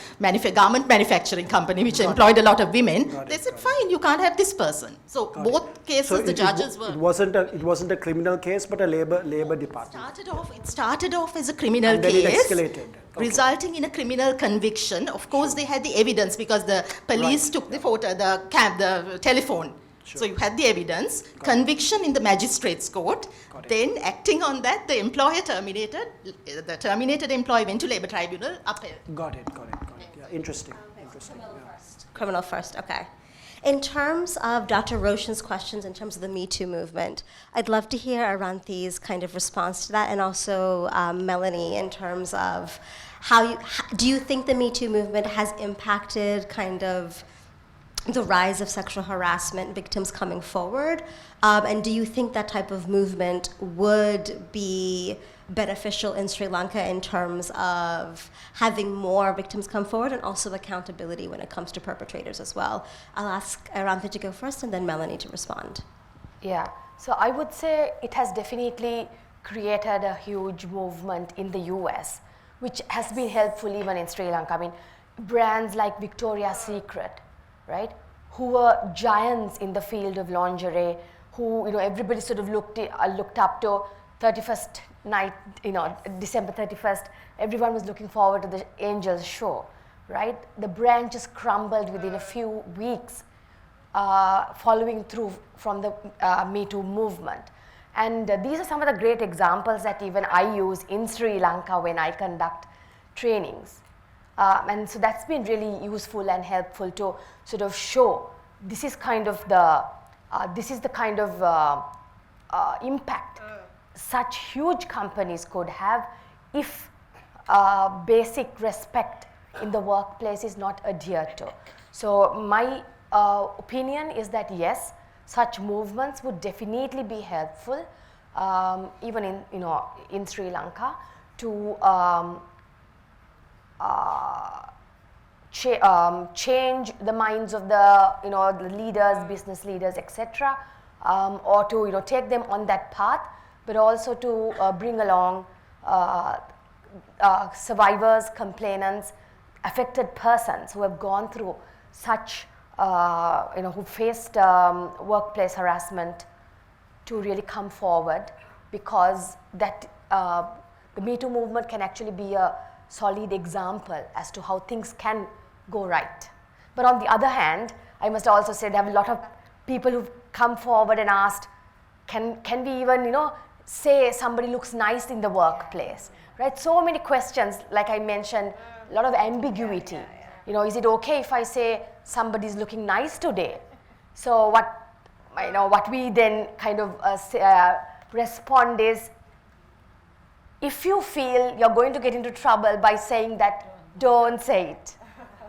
garment manufacturing company which employed a lot of women. They said, fine, you can't have this person. So both cases, the judges were. It wasn't a criminal case, but a labor department. It started off as a criminal case, it escalated. Resulting in a criminal conviction. Of course, they had the evidence because the police took the photo, the telephone. So you had the evidence. Conviction in the magistrate's court. Then, acting on that, the employer terminated. The terminated employee went to Labour Tribunal, upheld. Got it. Yeah, interesting. Criminal first. Okay. In terms of Dr. Roshan's questions, in terms of the Me Too movement, I'd love to hear Eranthi's kind of response to that, and also Melanie, in terms of do you think the Me Too movement has impacted kind of the rise of sexual harassment victims coming forward? And do you think that type of movement would be beneficial in Sri Lanka in terms of having more victims come forward and also accountability when it comes to perpetrators as well? I'll ask Eranthi to go first and then Melanie to respond. Yeah, so I would say it has definitely created a huge movement in the US, which has been helpful even in Sri Lanka. I mean, brands like Victoria's Secret, right, who were giants in the field of lingerie, who everybody sort of looked up to. 31st night, December 31st, everyone was looking forward to the Angels show, right? The brand just crumbled within a few weeks, following through from the Me Too movement. And these are some of the great examples that even I use in Sri Lanka when I conduct trainings. And so that's been really useful and helpful to sort of show this is kind of the kind of impact such huge companies could have if basic respect in the workplace is not adhered to. So my opinion is that yes, such movements would definitely be helpful, even in Sri Lanka, to change the minds of the leaders, business leaders, etc., or to take them on that path, but also to bring along survivors, complainants, affected persons who have gone through such, who faced workplace harassment, to really come forward, because that the Me Too movement can actually be a solid example as to how things can go right. But on the other hand, I must also say there have a lot of people who've come forward and asked, can we even, say somebody looks nice in the workplace, right? So many questions, like I mentioned, a lot of ambiguity. Is it okay if I say somebody's looking nice today? So what we then kind of respond is, if you feel you're going to get into trouble by saying that, don't say it,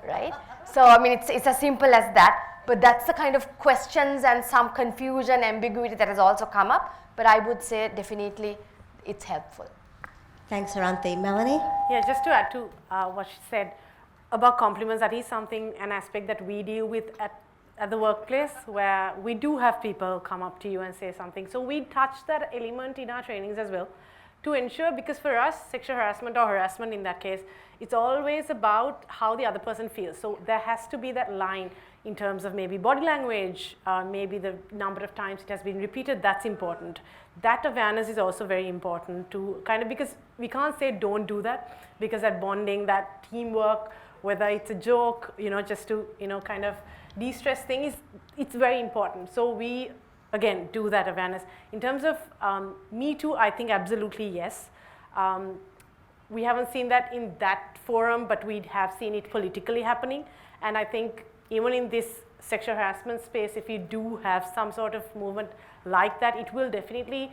right? So I mean, it's as simple as that. But that's the kind of questions and some confusion, ambiguity that has also come up. But I would say definitely it's helpful. Thanks, Eranthi. Melanie? Yeah, just to add to what she said about compliments, that is something, an aspect that we deal with at the workplace, where we do have people come up to you and say something. So we touch that element in our trainings as well to ensure, because for us, sexual harassment or harassment in that case, it's always about how the other person feels. So there has to be that line in terms of maybe body language, maybe the number of times it has been repeated, that's important. That awareness is also very important to kind of, because we can't say don't do that, because that bonding, that teamwork, whether it's a joke, just to, kind of de-stress thing, it's very important. So we, again, do that awareness. In terms of Me Too, I think absolutely yes. We haven't seen that in that forum, but we have seen it politically happening. And I think even in this sexual harassment space, if you do have some sort of movement like that, it will definitely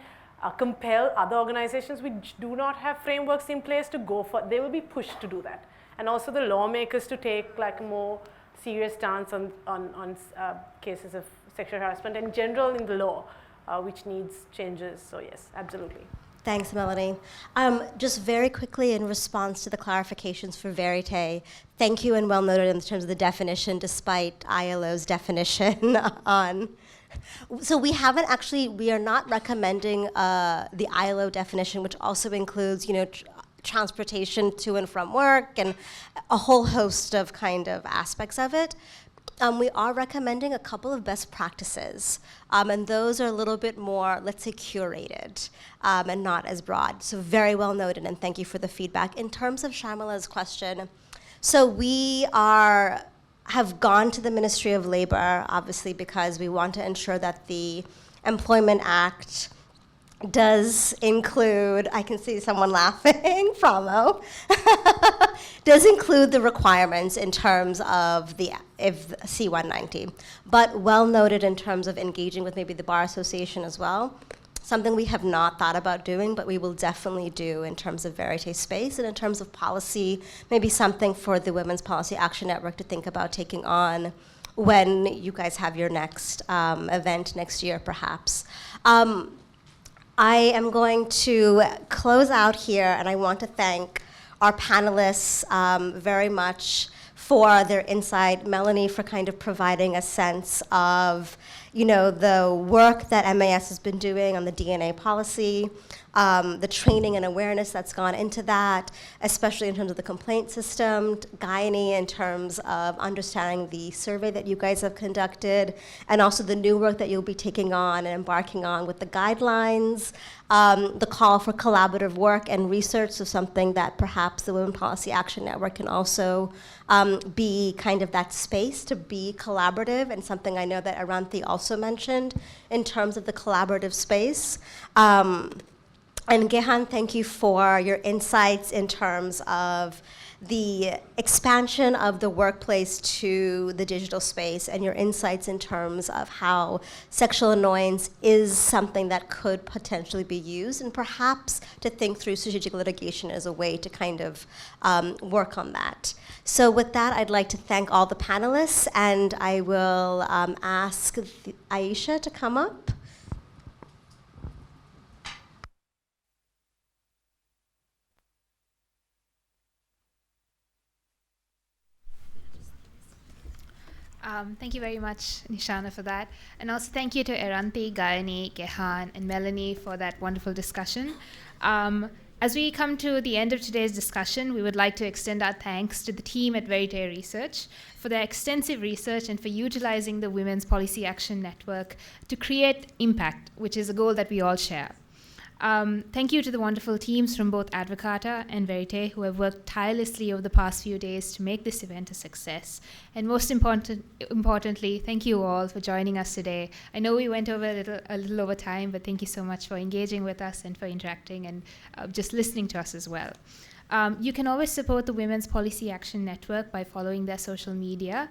compel other organizations which do not have frameworks in place to go for, they will be pushed to do that. And also the lawmakers to take like a more serious stance on cases of sexual harassment in general in the law, which needs changes. So yes, absolutely. Thanks, Melanie. Just very quickly in response to the clarifications for Verité, thank you, and well noted in terms of the definition, despite ILO's definition on. So we haven't actually, we are not recommending the ILO definition, which also includes, transportation to and from work and a whole host of kind of aspects of it. We are recommending a couple of best practices, and those are a little bit more, let's say, curated and not as broad. So very well noted, and thank you for the feedback. In terms of Sharmila's question, so we have gone to the Ministry of Labor, obviously, because we want to ensure that the Employment Act does include, I can see someone laughing, Promo, does include the requirements in terms of the C-190, but well noted in terms of engaging with maybe the Bar Association as well. Something we have not thought about doing, but we will definitely do in terms of Verité space, and in terms of policy, maybe something for the Women's Policy Action Network to think about taking on when you guys have your next event next year, perhaps. I am going to close out here, and I want to thank our panelists very much for their insight. Melanie for kind of providing a sense of, the work that MAS has been doing on the DNA policy, the training and awareness that's gone into that, especially in terms of the complaint system, Gayani in terms of understanding the survey that you guys have conducted, and also the new work that you'll be taking on and embarking on with the guidelines, the call for collaborative work and research, so something that perhaps the Women Policy Action Network can also be kind of that space to be collaborative, and something I know that Eranthi also mentioned in terms of the collaborative space. And Gehan, thank you for your insights in terms of the expansion of the workplace to the digital space, and your insights in terms of how sexual annoyance is something that could potentially be used, and perhaps to think through strategic litigation as a way to kind of work on that. So with that, I'd like to thank all the panelists, and I will ask Aisha to come up. Thank you very much, Nishana, for that. And also thank you to Eranthi, Gayani, Gehan, and Melanie for that wonderful discussion. As we come to the end of today's discussion, we would like to extend our thanks to the team at Verité Research for their extensive research and for utilizing the Women's Policy Action Network to create impact, which is a goal that we all share. Thank you to the wonderful teams from both Advocata and Verité who have worked tirelessly over the past few days to make this event a success. And most importantly, thank you all for joining us today. I know we went over a little over time, but thank you so much for engaging with us and for interacting and just listening to us as well. You can always support the Women's Policy Action Network by following their social media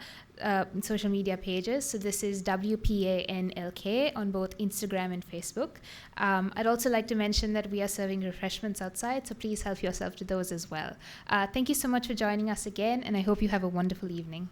pages. So this is WPANLK on both Instagram and Facebook. I'd also like to mention that we are serving refreshments outside, so please help yourself to those as well. Thank you so much for joining us again, and I hope you have a wonderful evening.